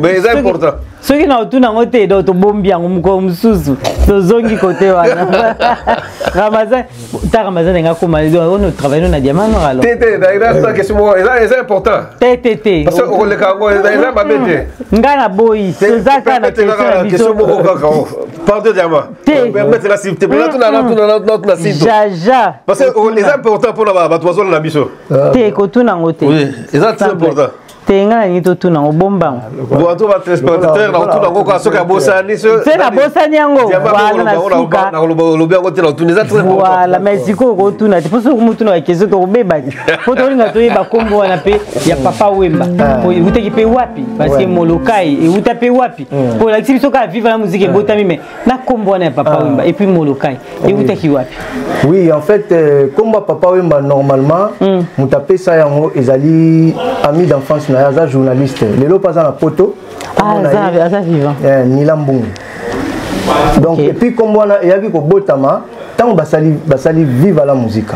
mais c'est important ce qui na retourne ngo te do to bombi yango mko msusu to zongi côté wana Ramazan ta Ramazan nga koma on travaille na diamant alors tété d'ailleurs question c'est important tété parce que on le kango d'ailleurs ba bete nga na boy tozaka na question mo pardon diamant mettre la cible là tout na site jaja parce que c'est important pour la ba toizo na biso té ko tuna ngote oui c'est important tenga ni to tuna obomba bon to ba téléspectateur na to na ko soka bosani so c'est la bosani yango voilà na suka na lo bien ko tela tuniza très voilà mais siko ko tuna te poso ko tuna kezo to beba po to nga to ba kombo wana pe ya papa Wemba po utaki pe wapi parce que Molokai et utape wapi pour la exhibition ka vivre la musique botami mais na kombo wana ya papa Wemba et puis Molokai et utaki wapi. Oui, en fait kombo papa Wemba normalement mutape ça yango ezali ami d'enfance na ya journaliste lelo pas na poto ça vivant Nila Mbungu donc et puis comme wana yaki ko botama tant basali vive la musique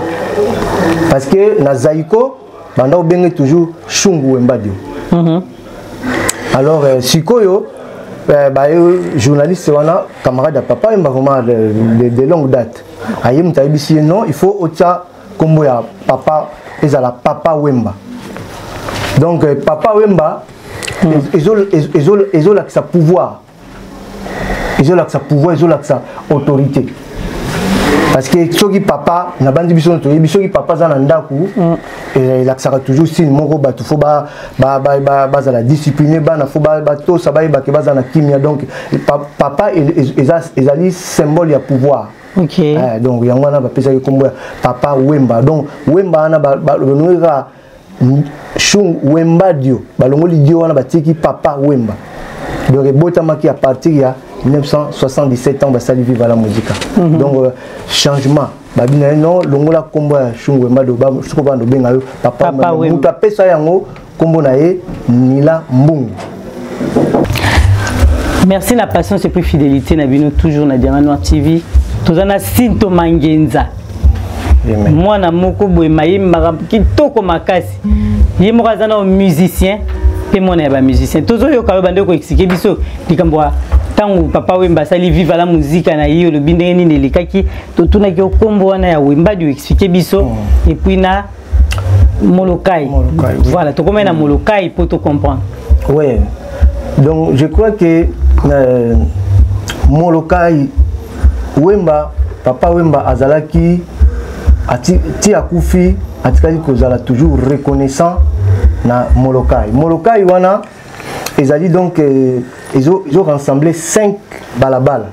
parce que na Zaiko banda obenge toujours Shungu Wemba dio alors sikoyo journaliste wana camarade à papa Wemba vraiment de longue date ayem taibisi non il faut ocha kombo ya papa ezala papa Wemba donc papa Wemba ils ont sa pouvoir ils ont sa pouvoir ils ont sa autorité parce que soki papa na bandi biso to soki papa za na ndaku il a toujours signe moko batu fo ba la discipliner bana fo ba to ça ba ke baza na kimia donc papa ezali symbole ya pouvoir. OK donc yango na ba pesa kombo papa Wemba donc Wemba na ba Shung Wemba dio balongoli dio wana batiki papa Wemba donc botamaki à partir ya 1977 ans basali vivre la musique donc changement babina non longola kombo ya Shung Wemba do ba soko ba ndo benga yo papa Wemba muta pesa yango kombo na ye Nila Mbungu. Merci la patience et puis fidélité na bino toujours na Diamant Noir TV tozana Sinto Mangenza mwana moko boye mayemba kitoko makasi ye moko azana musicien pe mona ba musicien tozo yo ka bande ko expliquer biso likambo tangu papa Wemba sali vive la musique na yo le bindenge ni likaki to tuna ki kombo wana ya Wemba du expliquer biso et puis na Molokai voilà to comment na Molokai pour te comprendre. Ouais donc je crois que Molokai Wemba papa Wemba azalaki ati akufi atikali kozala toujours reconnaissant na Molokai wana ezali donc ils ont rassemblé 5 balabala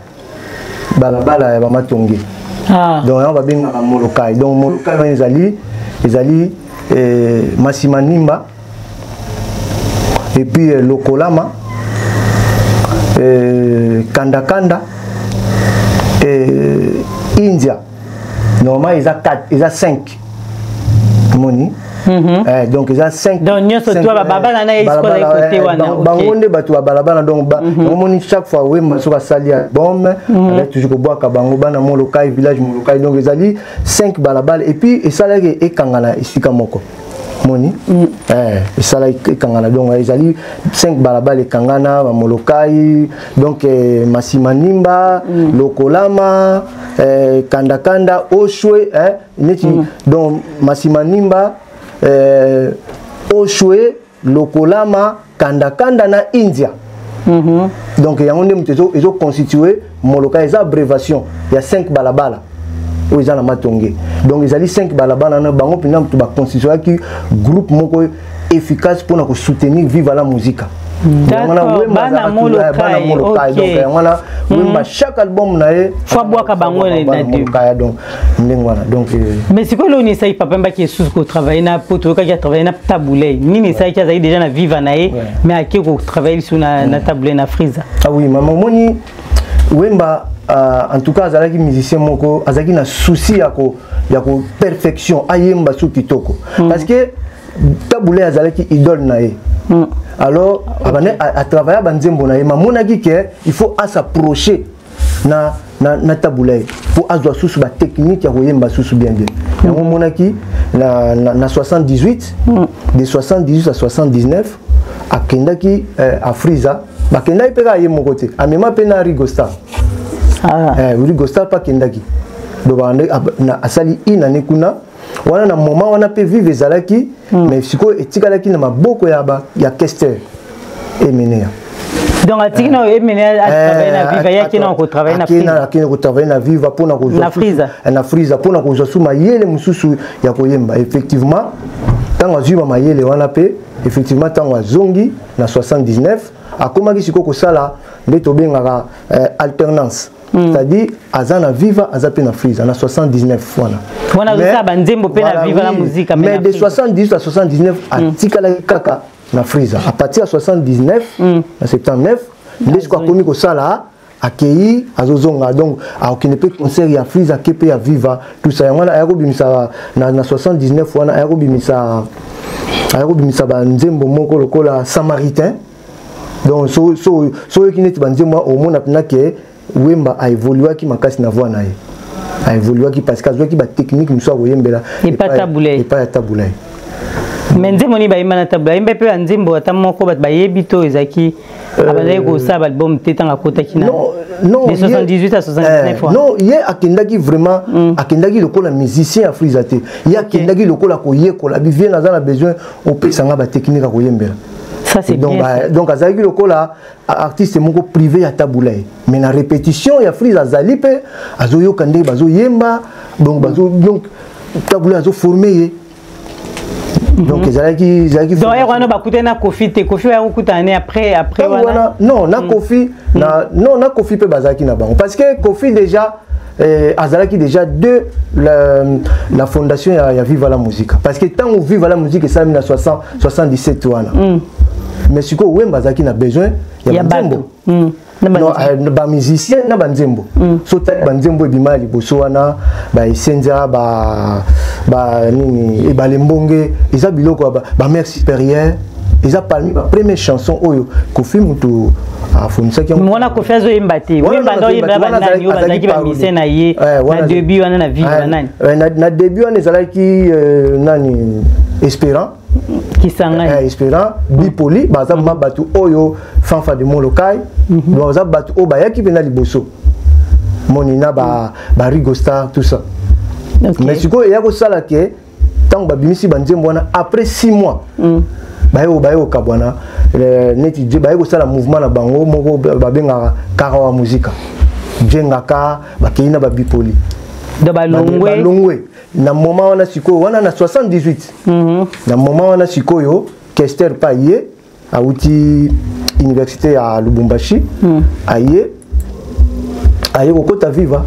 ya bamatongi donc on va bien à Molokai donc Molokai wana ezali Masimanimba et puis Lokolama Kanda India. Normalement, ils ont 5. Moni. Donc, ils ont 5. Donc, nous sommes tous à Babala, na escola côté wana. Bangonde batu à Balabala donc moni chaque fois oui sur la salle bombe avec toujours boire kabango bana Molokai village Molokai donc ils ont 5 balabala et puis et ça là et kangana isika moko. Moni et ça là et kangana donc ils ont 5 balabala et kangana Molokai donc Masimanimba Lokolama Kanda Oshwe donc Masimanimba Oshwe Lokolama Kanda na India donc ils ont constitué Molokai ils ont abréviation il y a 5 balabala où ils ont la matongé donc ils ont 5 balabala na bango pina tu ba constituer qui groupe moko efficace pour nous soutenir vive la musique. D'accord, bana Molokai donc chaque album na e faut boire kabango na donc ndengwana donc mais c'est quoi l'on essaye papa Wemba qui est sous ko travailler na poto ka travailler na taboulé nini essaye qui a déjà na vivre na e mais à qui ko travailler sur na taboulé na friza. Ah oui maman moni Wemba en tout cas azalaki musicien moko azalaki na souci ya ko perfection ayemba su kitoko parce que taboulé azalaki idole na e alors à travers banzembo na yema monaki que il faut s'approcher na taboulé pour azwa susu ba technique ya koyemba susu bien yango monaki na 78 de 78 à 79 akendaki à Friza bakendaki peka yemo côté amema pena Rigostar Rigostar pa kendaki do na asali inane kuna wana na moment wana pe vive ezalaki mais siko etikalaki na maboko ya Kester Emenea donc atikina Emenea travailler na viva yaki na ko travailler na friza akina ko travailler na viva pour na ko na friza pour na ko suma yele mususu ya koyemba effectivement tant azui mayele wana pe effectivement tant azongi na 79 akomaki siko sala nde tobengaka alternance. C'est-à-dire azana viva azape na Freeza na 79 wana. Wana za banzembo pe na viva la musique mais de 70 à 79 atikala kaka na Freeza. À partir de 79 na 79 nde siko akomi sala akei azozonga donc akine pe concert ya Freeza kepe ya viva tout ça wana ayakobimisa na 79 wana ayakobimisa banzembo moko lokola Samaritain. Donc so ekineti banzembo au monde na ke Wemba a évolué qui makasi na voix na ye a évolué qui parce que azwa ki ba technique muso akoyembela et pas taboulay mais nzembo ni ba imana taboulay mbe pe nzembo atamoko ba yebi to ezaki abandai ko sa album tetanga kota kina non de 78 à 79 fois non ye akendaki vraiment akendaki lokola musicien Freeza te ye akendaki lokola ko yekola bi vient na besoin au pesanga ba technique akoyembela. Ça c'est donc, bien. Donc azaki lokola artiste moko privé ya taboulay mais na répétition ya Freeza azali pe azoyo kande bazo yemba donc taboulay azo formé donc ezalaki donc wana bakute na Kofi te Kofi ya kutane après wana non na Kofi na Kofi pe bazaki na bango parce que Kofi déjà azalaki déjà de la fondation ya Viva la Musique parce que tant où Viva la Musique ça 1977 wana mais siko Wemba zaki na besoin ya banzembo non ba musicien na banzembo so ta banzembo ebima liboso wana ba esenza ba nini e ba lembonge eza biloko ba mère supérieure eza parmi ba première chanson oyo Kofi mutu afundisa ki mwana Kofi azo yembati Wemba ndo yemba ba nani yo bazaki ba musicien na ye na début wana na Viva nani na début wana ezalaki nani Espérant Kisanga Espérant Bipoli baza batu oyo fanfa de Molokai baza batu o bayaki pena liboso monina ba Rigo Star tout ça mais siko ya ko sala ke tant ba bimisi banzembo wana après 6 mois bayo kabwana neti bayo ko sala mouvement na bango moko babenga karawa musique jengaka bakina ba Bipoli de balongwe na moment wana siko wana na 78 na moment wana siko yo Kester Paye auti université à Lubumbashi aye kokota Viva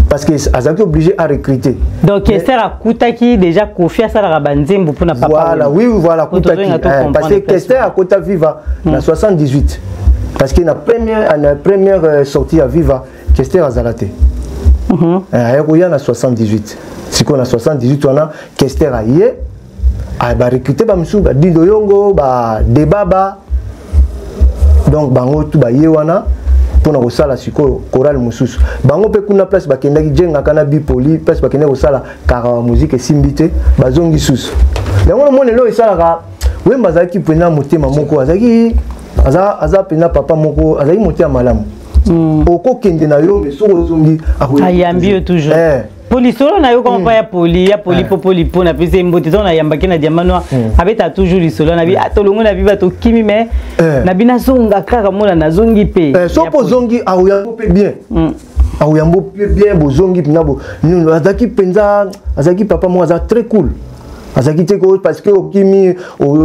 parce que azaki obligé à recruter donc Kester akutaki déjà Kofi asala banzembo pour na papa voilà kutaki parce que Kester akota Viva na 78 parce que na première sortie à Viva Kester azalate ayakoya na 78 siko na 78 wana Kester aye ba recruter ba musu ba Dindo Yongo ba Debaba donc bango tu ba ye wana pona ko sala siko choral mususu bango pe kuna place bakendaki jenga kana Bipoli place bakendaki ko sala karawa musique simbite bazongi susu yango mone lo esala Wemba zaki pena motema moko azaki aza pena papa moko azaki motema malamu oko kende na yo mais soko zongi ayambi toujours Polisolo na yo comme pas ya poli po na pese mbote na yambaki na diamano abeta toujours lisolo na bi atolongo na biba to kimi mais na bina zonga kaka mona na zongi pe so po zongi awuyambo pe bien awuyambo pe bien bo zongi pina bo azaki penza azaki papa mo aza très cool azaki te ko parce que okimi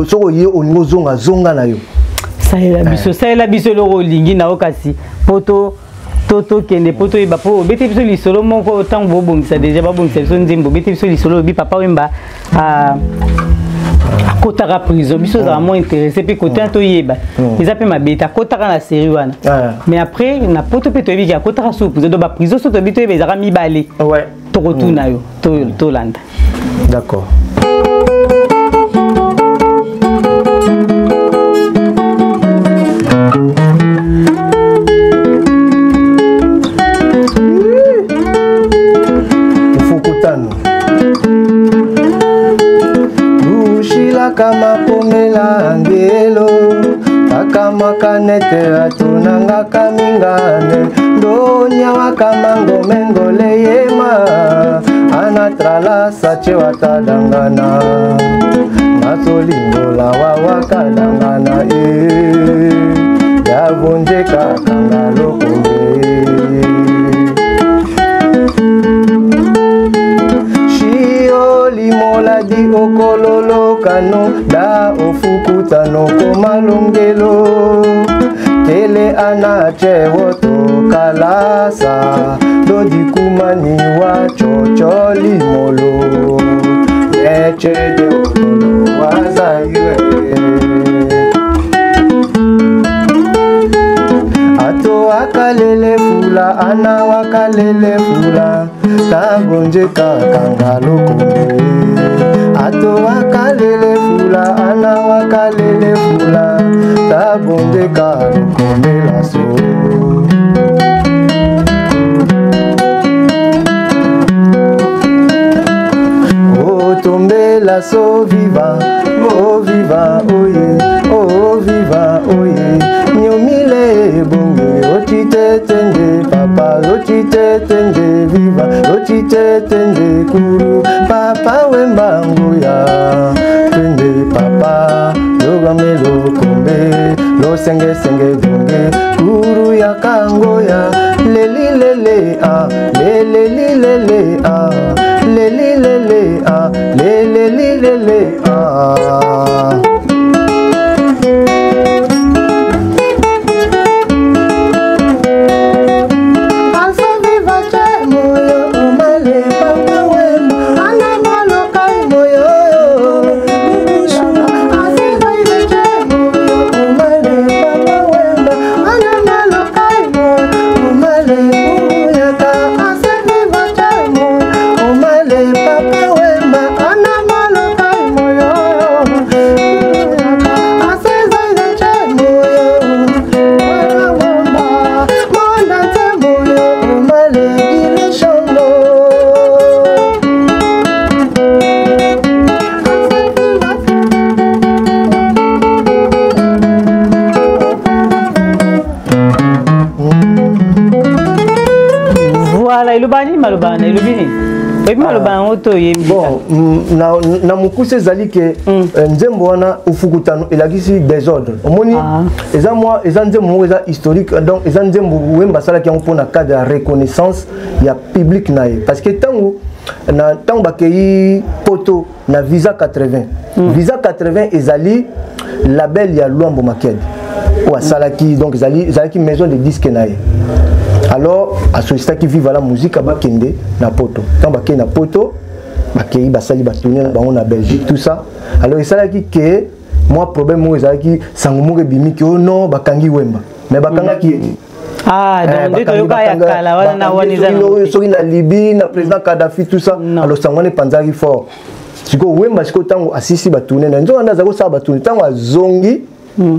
soko ye oningo zonga na yo ça est la biso lo lingi na okasi poto toto kende poto eba po beti biso lisolo moko tant bobongisa déjà babongisa biso nzembo beti biso lisolo bi papa Wemba akotaka prison biso za moins intéressé puis côté to yeba ils pe mabeta akotaka na série wana mais après na poto pe to yebi ki akotaka so prison do ba prison so to bi to yeba za mibale to retourna yo to landa d'accord. Kama pomela ngelo akama kanete atunanga kamingane donya wakama ngomengole yema anatrala sache watadangana masolingola wawakalangana yavunjeka kangalokombe limola di okololoka fukutano da ofukutano komalongelo kele anache woto kalasa dodi kumani wa chocholi molo eche de otolo wazaire ato akalele fula ana wakalele fula tabonje kakangalo kombe ato wakalele fula ana wakalele fula tabonje kakalo kombe laso oh tombe laso viva oye oh viva oye nyomile bonge ochitetende papa ochitetende viva ochitetende kuru papa wembangu ya tende papa yogamelo kombe lo senge senge bonge kuru ya kango ya leli lele ah lele lele ah leli lele ah lele lele ah malobana elobini epi malobana oto yembi bon na mukuse zali ke nzembo wana ufukutano elakisi désordre omoni eza moi eza nzembo moko eza historique donc eza nzembo wemba salaki yango mpona cadre ya reconnaissance ya public na ye parce que tango bakei poto na visa 80 visa 80 ezali label ya Luambo Maked ou asalaki donc ezalaki maison de disque na ye alors à ce stade qui vivent la musique à Bakende na poto quand bakende na poto bakei basali batourner bango na Belgique tout ça alors il s'agit que moi problème moi ezalaki sangomo ke bimi que oh non bakangi wemba mais bakanga ki donc to yoka ya kala wana na wani za soki na Libye na président Kadhafi tout ça alors sangone panzaki fort siko wemba siko tango asisi batourner na nzo wana zako sa batourner tango azongi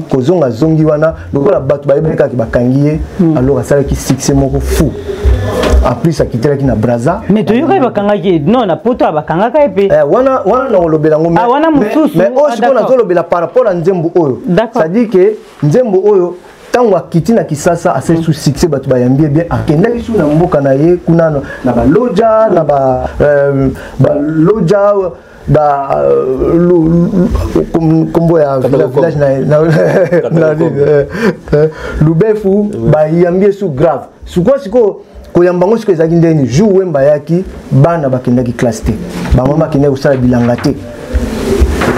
kozonga zongi wana lokola bato bayebeka ki bakangiye alors asalaki succès moko fou en plus akitelaki na Brazza mais to yoka bakangaki non na poto abakangaka epe wana na olobela ngombe wana mususu mais o siko na zolobela par rapport à nzembo oyo ça dit que nzembo oyo tango akiti na Kisasa ase sous succès bato bayambie bien akendaki sous na mboka na ye kuna na baloja na baloja kombo ya village na Lubefu bayambie sous grave siko koyambango siko ezaki ndeni jour wemba yaki bana bakendaki classe te bamama bakendaki kosala bilanga te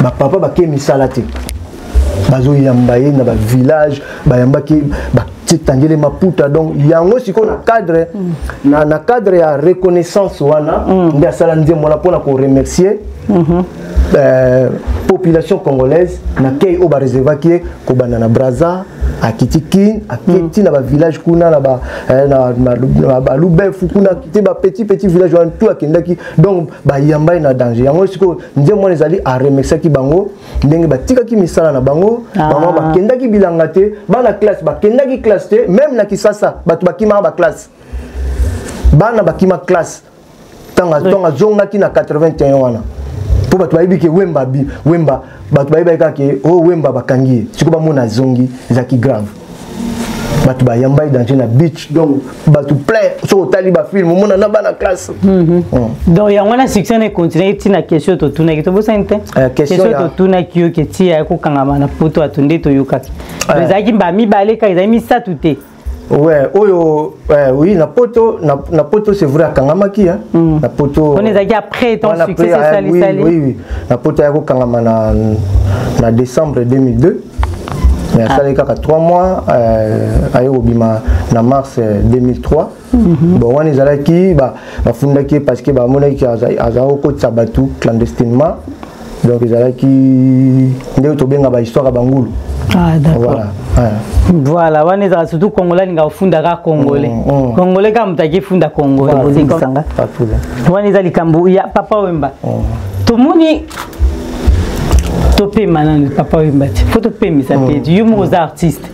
bapapa bakei misala te bazoyamba ye na bavillage bayambaki batangele maputa donc yango siko na cadre na cadre ya reconnaissance wana nde asala nzembo wana mpona koremercier population congolaise na kei o bareservaki ye kobanda na Brazza akiti kin akiti na village kuna na Lubefu kuna akiti petit village wana tout akendaki donc bayamba na danger yango siko nzembo wana ezali a remerciaki bango ndenge batikaki misala na bango bango bakendaki bilanga te bana classe bakendaki classe te même na Kisasa bato bakima ba classe bana bakima classe tanga zongaki na 81 wana po bato bayibi ke wemba bato bayibi ke o wemba bakangi siko ba mona zongi ezaki grave bato bayamba danger na beach donc bato plein so tali ba film mona na bana classe donc yango na section ne continue tina question to tuna to bosente question to tuna kiyo ke tia ko kangama na poto atunde to yokaki ezaki ba mi baleka ezami satute Ouais, oui, na poto c'est vrai à Kangamaki hein. Na poto. On est après ton succès c'est Sali Sali. Oui. Na poto ya ko Kangama na décembre 2002. Mais ça les 3 mois ayo bima na mars 2003. Bon on est allé qui ba fundaki parce que ba mona ki azao ko tsabatu clandestinement. Donc ils allaient qui ndé to benga ba histoire bangulu. Ah d'accord. Voilà. Voilà, on est surtout congolais nga funda ka congolais. Congolais ka mutaki funda congolais bozikanga. Pas de problème. On est allé kambu ya papa Wemba. Tomoni topé manana papa Wemba. Faut topé mi ça fait humour aux artistes.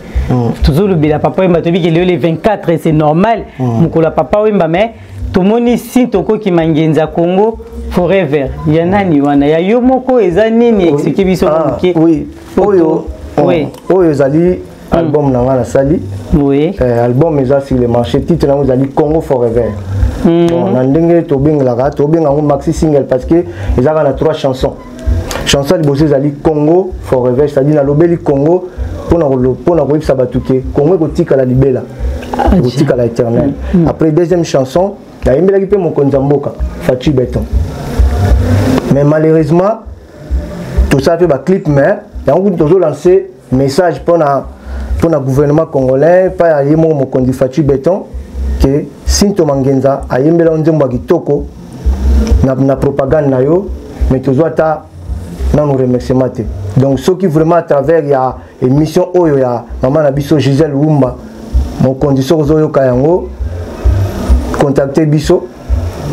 Toujours le bela papa Wemba tobi que le 24 c'est normal. Mukola papa Wemba mais tomoni si toko ki mangenza Congo forever. Ya nani wana ya yomoko eza nini expliquer biso ki. Oui. Oyo. Oui. Oyo zali album nanga na sali. Oui. Album eza sur le marché titre nanga zali Congo forever. Bon na ndenge to benga ngo maxi single parce que ils ont 3 chansons. Chanson liboso zali Congo forever, c'est-à-dire na lobeli Congo pona ko ipsa batuke. Congo ko tika la libela. Ko tika la éternel. Après deuxième chanson, la yembela ki pe mon konzamboka, Fachi Beton. Mais malheureusement tout ça fait ba clip mais on a lancé message pour le gouvernement congolais, pas à Yemo Mokondi Fachi Beton, que Sinto Mangenza a Yembela Onzembo Kitoko, na propagande na yo, mais tout ça na nous remerciements. Donc ceux qui vraiment à travers il y a émission Oyo ya maman Nabiso Gisèle Wumba, mon condition Zoyo Kayango, contactez Biso,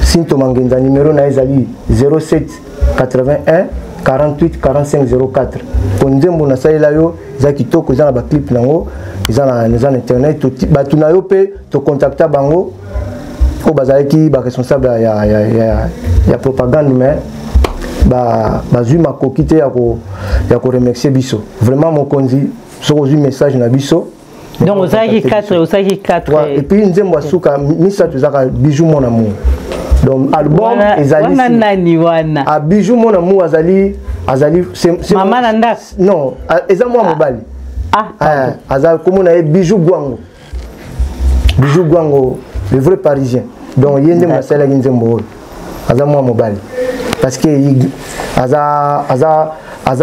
Sinto Mangenza numéro na ezali 07 81 48 45 04. Ponzembo na salela yo za kitoko za na ba clip nango za na internet to batu na yo pe to contacta bango ko bazaki ba responsable ya propagande mais ba zuma kokite ya ko remercier biso vraiment mon konzi so ko message na biso donc osaki 4 et puis nzembo asuka misa tuzaka bijou mon amour. Donc album ezali nani wana a bijou mon amour azali c'est maman nanda non eza moi mobali azali comme na bijou gwango le vrai parisien donc yende masala nzembo azali moi mobali parce que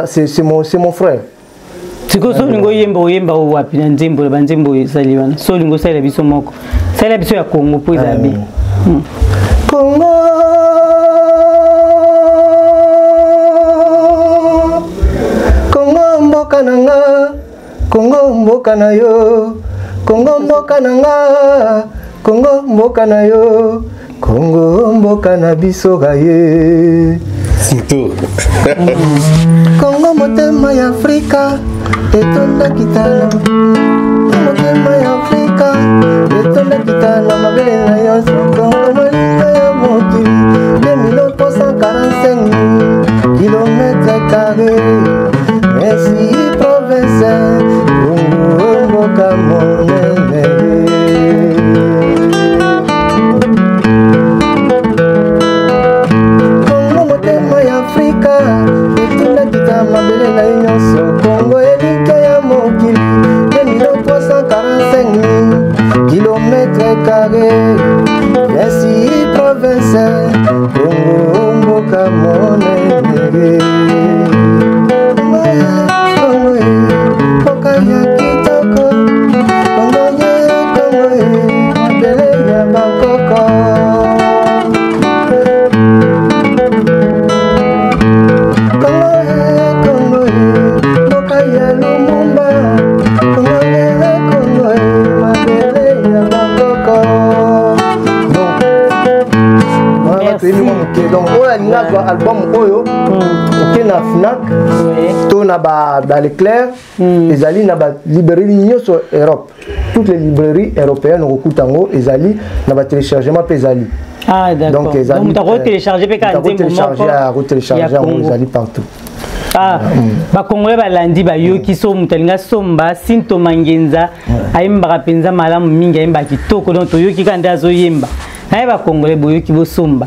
c'est mon frère. Tiko so lingo yemba wapi na nzembo ba nzembo ezali wana so lingo sala biso moko sala biso ya Congo po ezali Congo mboka nanga Congo mboka na yo Congo mboka nanga Congo mboka na yo Congo mboka na biso gaye Sito Congo motema ya Afrika etonda kitala motema ya Afrika etonda kitala mabele na yo Congo malinga ya mokili 2345 kilomètres carrés merci province Congo mboka monene Congo motema ya Afrika etonda kitala mabele na yo Congo elinke ya mokili 2345 kilomètres carrés merci province Congo mboka monene mboka ya kitoko Congo mabele ya bakoko Congo mboka ya Lumumba Congo mabele ya bakoko. Donc oyo alinga album oyo oke na Fnac to na ba Leclerc ezali na ba librairie nyonso Europe toutes les librairies européennes okutango ezali na ba téléchargement pe ezali. Ah d'accord. Donc tu as téléchargé pe ka nzembo ezali partout. Ah, ba Congolais balandi ba yo kiso mutalinga somba Sinto Mangenza ayimba penza malamu mingi ayimba kitoko donc to yo kikanda zo yemba. Na ba Congolais boyo ki bo somba.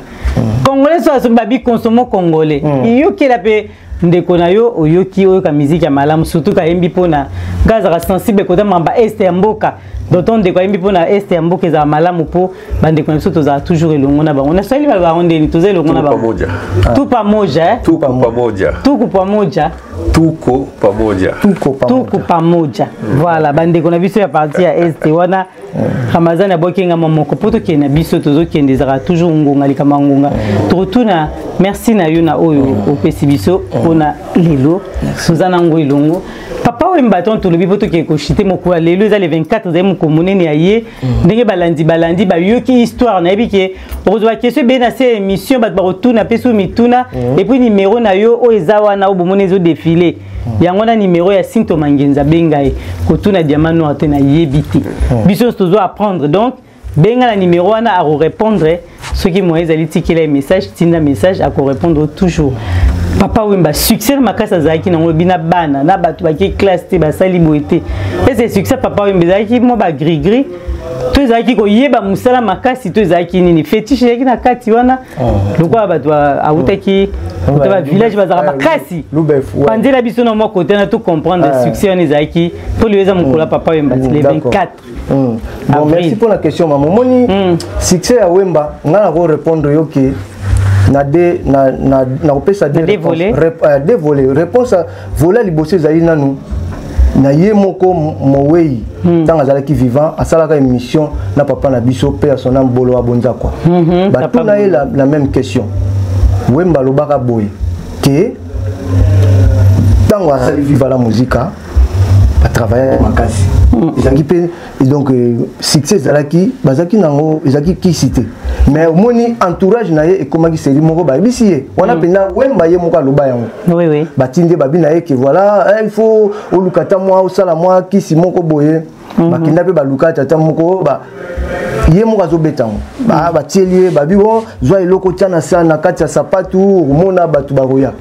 Congolais so somba bi consomme congolais. Yo ki la pe ndeko na yo oyoki oyo ka musique ya malamu surtout ka yembi pona gaza sensible kota mamba este ya mboka d'autant ndeko yembi pona este ya mboka za malamu po bandeko na biso toza toujours elongo na bango na sali ba barondeni toza elongo na bango tout pamoja tuko pamoja voilà bandeko na biso ya partie ya este wana Ramazan abokenga mamoko poto ke na biso tozo kende zara toujours ngonga likama ngonga totuna merci na yo na oyo opesi biso pona lelo suzana ngo ilongo papa Wemba ton tolobi poto ke ko chité moko lelo za le 24 za moko monene ya ye ndenge balandi ba yoki histoire na biki ozwa question be na ces émission ba rotuna peso mituna et puis numéro na yo o ezawa na obomone zo défilé yango na numéro ya Sinto Mangenza bengai kotuna diamant noir te na yebiti biso tozo apprendre donc benga la numéro wana à répondre ceux qui m'ont ezali tikela message tinda message à répondre toujours papa Wemba succès makasa zaki na bina bana na batu ba ki classe te ba sali boité et c'est succès papa Wemba zaki mo ba gris to zaki ko yeba musala makasi to zaki nini fétiche yaki na kati wana lokwa batu autaki ba village bazaka makasi pandela biso na mo côté na tout comprendre le succès on zaki pour lui za mukula papa Wemba le 24 bon merci pour la question maman moni succès ya Wemba ngana ko répondre yoki na opesa deux volets réponse à voler liboso ezali nanu na ye moko mowei tanga zalaki vivant asalaka émission na papa na biso pe son âme bolo abonza quoi bato na ye la même question Wemba lobaka boy que tango asali viva la musique à travailler makasi ezaki pe donc succès zalaki bazaki nango ezaki ki cité mais moni entourage na ye ekomaki seri moko ba bisi ye wana pena Wemba ye moko aloba yango oui batinde babi na ye que voilà il faut olukata moi osala moi kisi moko boye bakinda pe baluka tata moko ba ye moko azobetango ba batielie babi wo zwa eloko tia na sana kati ya sapatu mona batu baroya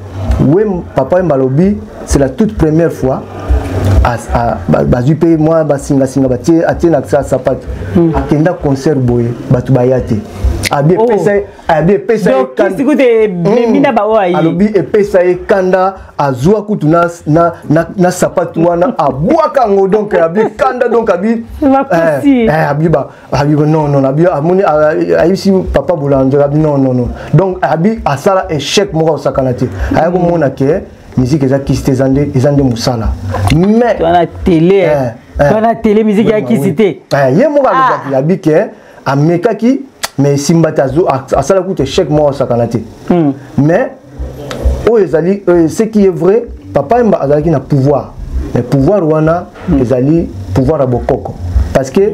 papa Wemba lobi c'est la toute première fois bazui pe moi basinga batie atie na sa sapatu akenda concert boye batu bayate abi pesa donc qu'est-ce que tu bimina ba oyi alobi epesa e kanda azua kutu na sapatu wana abwaka ngo donc abi kanda donc abi abi non abi amoni ayisi papa Boulanger abi non donc abi asala échec moko sakanati ayako mona ke musique ezaki ezande musala mais toi na télé musique ya kisité ye moko alobaki abi ke amekaki mais simbata asala kutu échec moko sakanati mais ezali ce qui est vrai papa Wemba azalaki na pouvoir mais pouvoir wana ezali pouvoir à bokoko parce que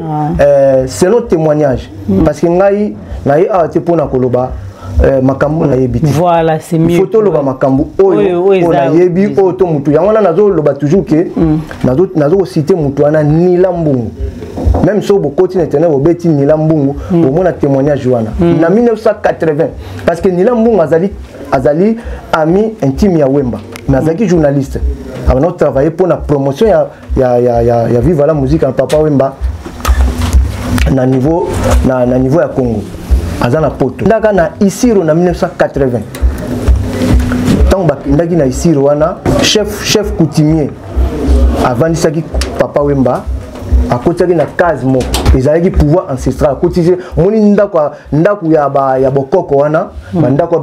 selon témoignage parce que ngai ate pona koloba makambo na yebiti voilà c'est mieux photo loba makambo oyo na yebi oto mutu yango na nazo loba toujours que nazo citer mutu wana Nila Mbungu même so bokoti na internet obeti Nila Mbungu au moins témoignage wana na 1980 parce que Nila Mbungu azali ami intime ya Wemba mais azali journaliste avant de travailler pour la promotion ya Viva la musique en papa Wemba na niveau ya Congo azana poto ndaka na Isiro na 1980 tant ndaki na Isiro wana chef coutumier avandisaki papa Wemba akotaki na case moko ezalaki pouvoir ancestral akotisi moni ndaku ya bokoko wana bandako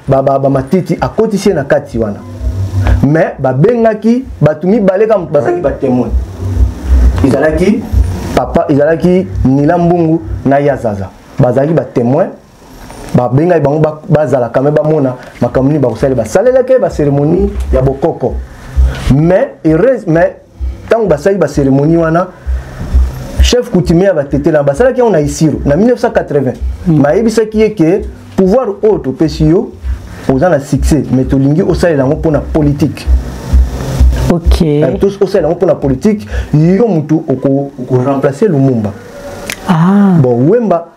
ba matiti akotisi na kati wana mais babengaki batumi baleka basaki ba témoin ezalaki papa ezalaki Nila Mbungu na Yazaza bazali ba témoin babenga bango bazala quand même bamona makamuni ba kusala basalelake ba cérémonie ya bokoko mais tant basali ba cérémonie wana chef coutumier ba tetela basalaki on a Isiro na 1980 mayebisaki yeke pouvoir auto pesio ozana succès mais tolingi osalela ngo pona politique ok tous osalela ngo pona politique yo mutu oko remplacer Lumumba bon Wemba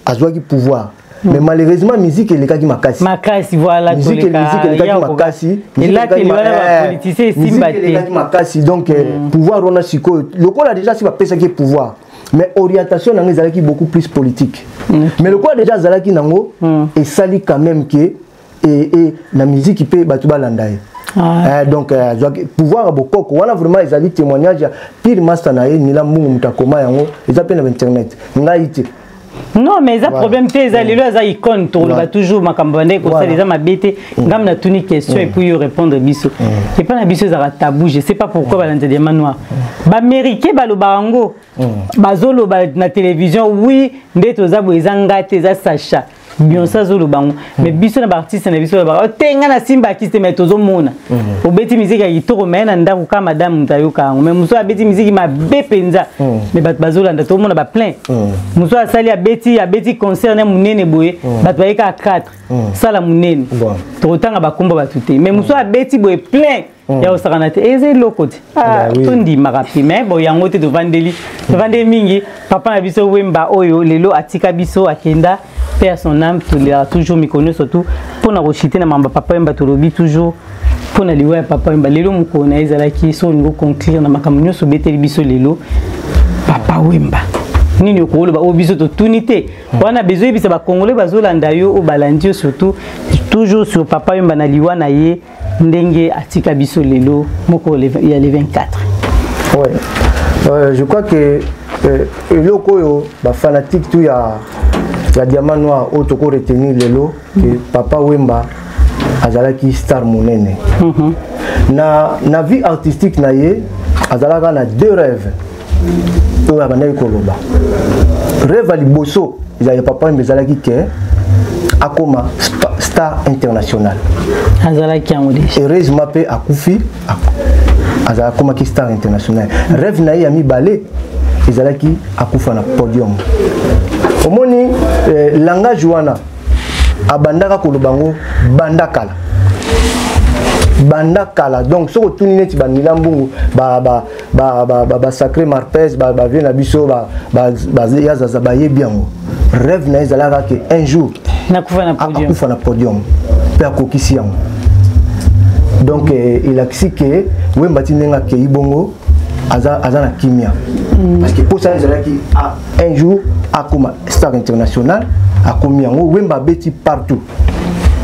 azwaki pouvoir mais malheureusement musique elekaki makasi voilà musique elekaki makasi et là que les politiciens elekaki makasi donc pouvoir on a siko lokola déjà si ba pesa ki pouvoir mais orientation nango ezalaki beaucoup plus politique mais lokola déjà zalaki nango et sali quand même que et la musique peut batu balanda Donc pouvoir bokoko wana vraiment ezali témoignage pire master na ye nila mungu mutakoma yango ezapena internet ngaiti. Non mais ça problème te ça lelo ça icône to va toujours makambo ndé ko ça les a mabete ngam na tuni question et puis répondre biso. C'est pas na biso za tabou, je sais pas pourquoi balante des manoirs. Ba américain ba lo bango. Bazolo ba na télévision oui ndé to za boezanga te za Sacha. Bien ça zolo bango mais biso na artiste na biso ba tenga na simba artiste mais tozo mona obeti musique ya kitoko mais na ndako ka madame mutayoka mais muso abeti musique ma bepenza mais bat bazola nda to mona ba plein muso asali abeti concert na munene boye bat ba ka 4 sala munene to tanga ba komba batuté mais muso abeti boye plein ya osakanate eze lokoti tondi marapi mais bo yango te to vandeli mingi papa na biso wemba oyo lelo atika biso akenda père son âme tu l'as toujours me connu surtout pour na rochiter na mamba papa wemba to lobi toujours pour na liwa papa wemba lelo mukona ezala ki so ngo conclure na makamnyo so beteli biso lelo papa wemba nini okoloba o biso to tunité wana besoin bisa ba congolais bazolanda yo o balandi surtout toujours sur papa wemba na liwa na ye ndenge atika biso lelo moko il y a les 24. Ouais. Je crois que le koyo ba fanatique tout ya Diamant Noir autoko retenir lelo que papa Wemba azalaki star monene. Na vie artistique na ye azalaka na deux rêves. To abana koloba. Rêve ali bosso, il papa Wemba azalaki ke akoma star international. Azalaki ngodi. Heureusement pe akufi azalaki koma ki star international. Rêve na ye ami balé ezalaki akufa na podium. Omoni langage wana abandaka kolobango bandakala donc soko tuni neti banila mbungu ba sacré marpes ba vient na biso ba yazaza ba yebiango rêve na ezalaka que un jour akufa na podium pe akokisi yango donc il a dit que Wemba tinenga ke ibongo aza na kimia parce que pour ça ezalaki un jour akoma star international akomi yango Wemba beti partout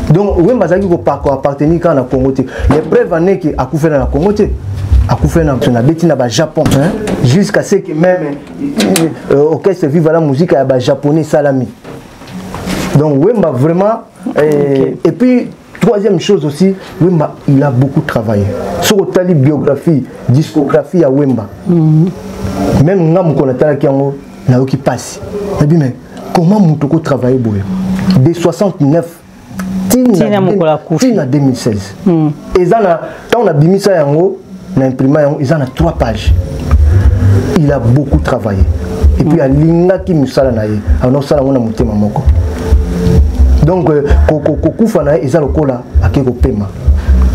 donc Wemba zaki ko appartenir quand na Congo te les preuves en est que akufena na Congo te akufena na beti na ba Japon jusqu'à ce que même orchestre vive la musique ya ba japonais salami donc Wemba vraiment et puis troisième chose aussi Wemba il a beaucoup travaillé sur tali biographie discographie à Wemba même ngam ko na tala kiango na oki passe mais comment Moutoko travaille boye de 69 tina 2016 ezana tant na bimisa yango na imprima yango ezana 3 pages il a beaucoup travaillé et puis alinga ki musala na ye ana sala ngona mutema moko donc kokufa na eza lokola akeko pema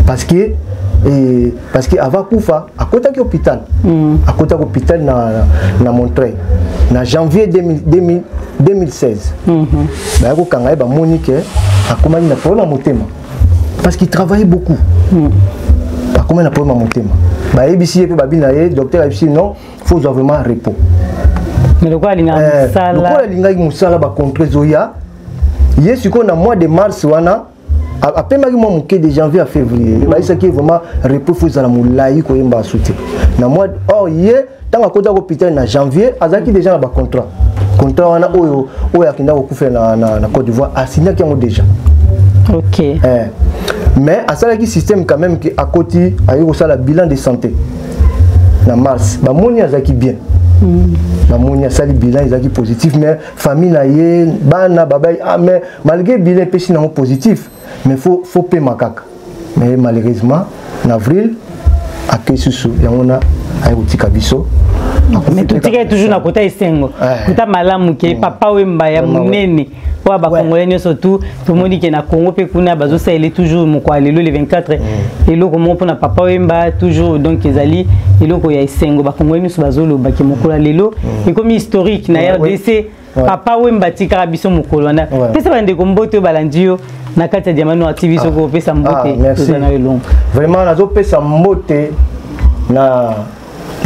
parce que avant kufa akotaki hôpital na Montreuil na janvier 2016 ba ko kanga ba Monique akomani na problème motema parce qu'il travaillait beaucoup akomani na problème motema ba ebisi pe ba binaye docteur ebisi non faut vraiment repos mais le quoi linga musala ba contre zoya yesu ko na mois de mars wana après mois moké de janvier à février ba isa ki vraiment repos faut za la moulayi ko yemba souté na mois tant à côté hôpital na janvier azaki déjà na ba contrat wana oyo akinda ko kufa na Côte d'Ivoire a signé qui déjà OK mais à ça qui système quand même que à côté ayo ça la bilan de santé na mars ba moni azaki bien ba moni asali bilan azaki positif mais famille na ye bana baba mais malgré bilan pesi na positif mais faut payer makaka mais malheureusement en avril à Kesusu yangona ayo tika biso mais tout est toujours na kota isengo kuta malamu ke papa Wemba ya munene wa ba congolais surtout tout le monde qui na Congo pe kuna bazo ça il est toujours moko lelo le 24 et lo comment pour na papa Wemba toujours donc ezali eloko ya isengo ba congolais so bazo lo ba ke moko lelo et comme historique na RDC papa Wemba tika biso moko na pesa bande ko mbote balandio na kati ya Diamant Noir TV so ko pesa mbote tozana elongo vraiment nazo pesa mbote na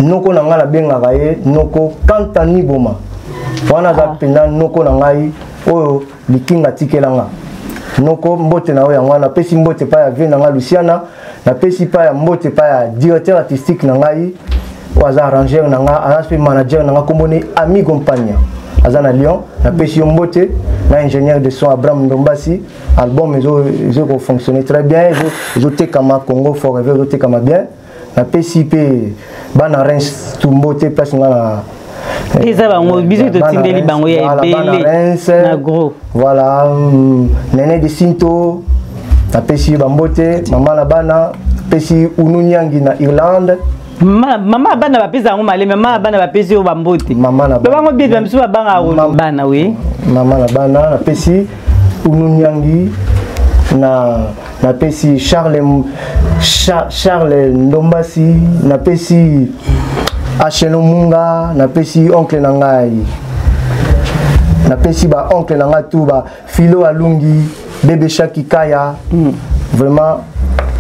noko na ngala benga gaye noko kantani boma wana za pena noko na ngai oyo likinga tikelanga noko mbote na yango na pesi mbote pa ya vie na nga Luciana na pesi pa ya mbote pa ya directeur artistique na ngai waza arrangeur na nga aspect manager na nga kombone ami compagnie azana Lyon na pesi mbote na ingénieur de son Abraham Ndombasi album ils ont fonctionné très bien ils ont été comme Congo Forever ils ont été comme bien na pesi pe bana Reims tumbote place na Eza bango biso to tindeli bango ya ebele na gros voilà Nene de Sinto na pesi bambote mama la bana pesi Ununyangi na Irlande mama bana bapesa yango maleme mama bana bapesi yo bambote mama na bana bango biso biso banga rolo bana oui mama na bana na pesi Ununyangi na pesi Charles Ndombasi na pesi Acheno Munga na pesi oncle na ngai na pesi ba oncle na nga tout ba Philo Alungi bébé Shaki Kaya vraiment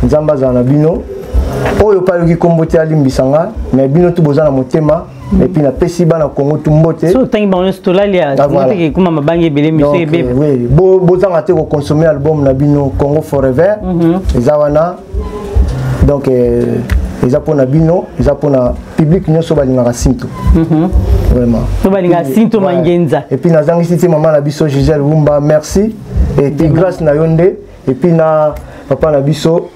nzamba za na bino oyo pa yoki kombote alimbisanga mais bino tout bozana motema et puis na pesi bana Congo tumbote so tangi bango stolalia tike kuma mabangi ebele miso ebebe oui bozanga te ko consommer album na bino Congo Forever ezawana donc ils ont pour Nabino, ils ont pour le public, nous sommes à Sinto. Vraiment. Nous sommes à Sinto Mangenza. Et puis, nous avons ici maman Nabiso Gisèle Wumba, merci. Et puis, grâce à Yonde. Et puis, papa Nabiso.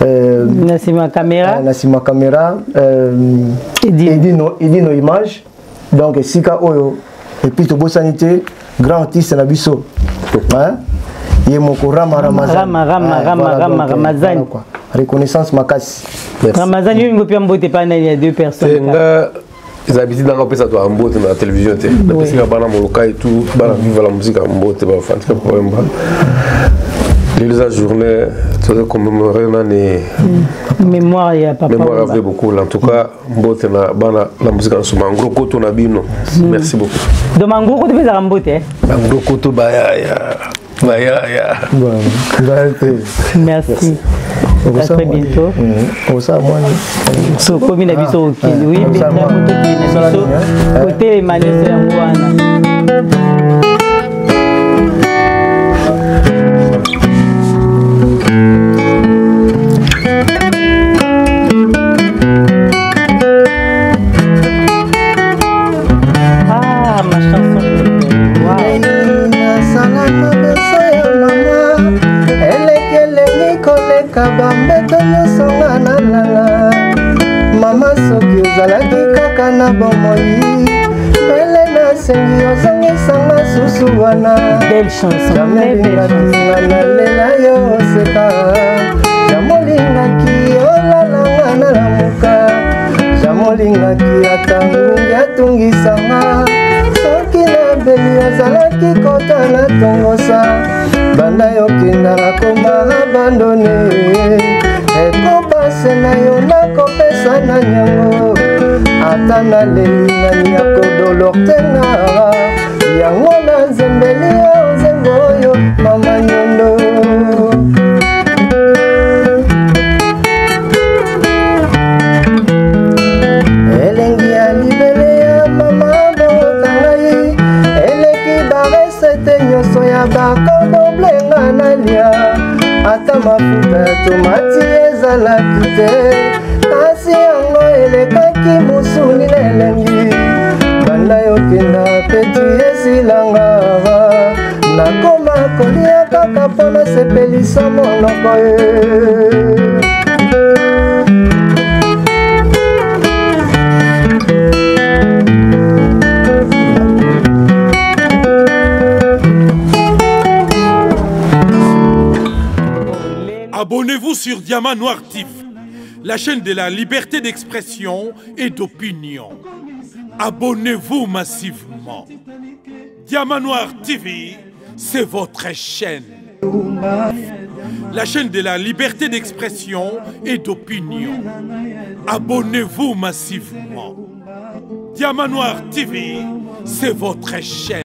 Nassima Caméra. Nassima Caméra. Edino Image. Donc, Sika Oyo. Et puis, Tobo Sanité, grand artiste Nabiso. Hein? Yemoko Ramazan. Ramazan. Reconnaissance Makasi. Ramazan, il y a deux personnes. Ils habitent dans le pays à la télévision. Parce que et tout, vivre la musique en botte, les journées, commémorer l'année. Mémoire, il y a pas mémoire avait beaucoup. En tout cas, la musique en sous gros koto nabino. Merci beaucoup. De mango, tu fais un botte. Gros koto baya. Merci. À très bientôt. So comme il a vu sur oui, bien côté Malaisie ah ma chanson. Mama soki ozalaki kaka na bomoi ele nasengi ozongisanga susu wana jamolingaki nalela yo oseka jamolingaki olalanga nalamuka jamolingaki ata ngungi atungisanga soki nabeli ozalaki kota na tongosa banda yokendaka koma abandone ekopase na yo nakopesa na nyango ata naleli nani akodolor tenga yango na nzembeli yo nzengo oyo mama nyondo elengi ya libele ya mama bota ngai eleki baresete nyonso ya bakordoblenga nalia ata mafuta ya tomati ezalaki te kasi yango elekaki mosuni na elengi banda yokenda peti esilanga nakoma kolia kaka mpo nasepelisa monoko ye Abonnez-vous sur Diamant Noir TV, la chaîne de la liberté d'expression et d'opinion. Abonnez-vous massivement. Diamant Noir TV, c'est votre chaîne. La chaîne de la liberté d'expression et d'opinion. Abonnez-vous massivement. Diamant Noir TV, c'est votre chaîne.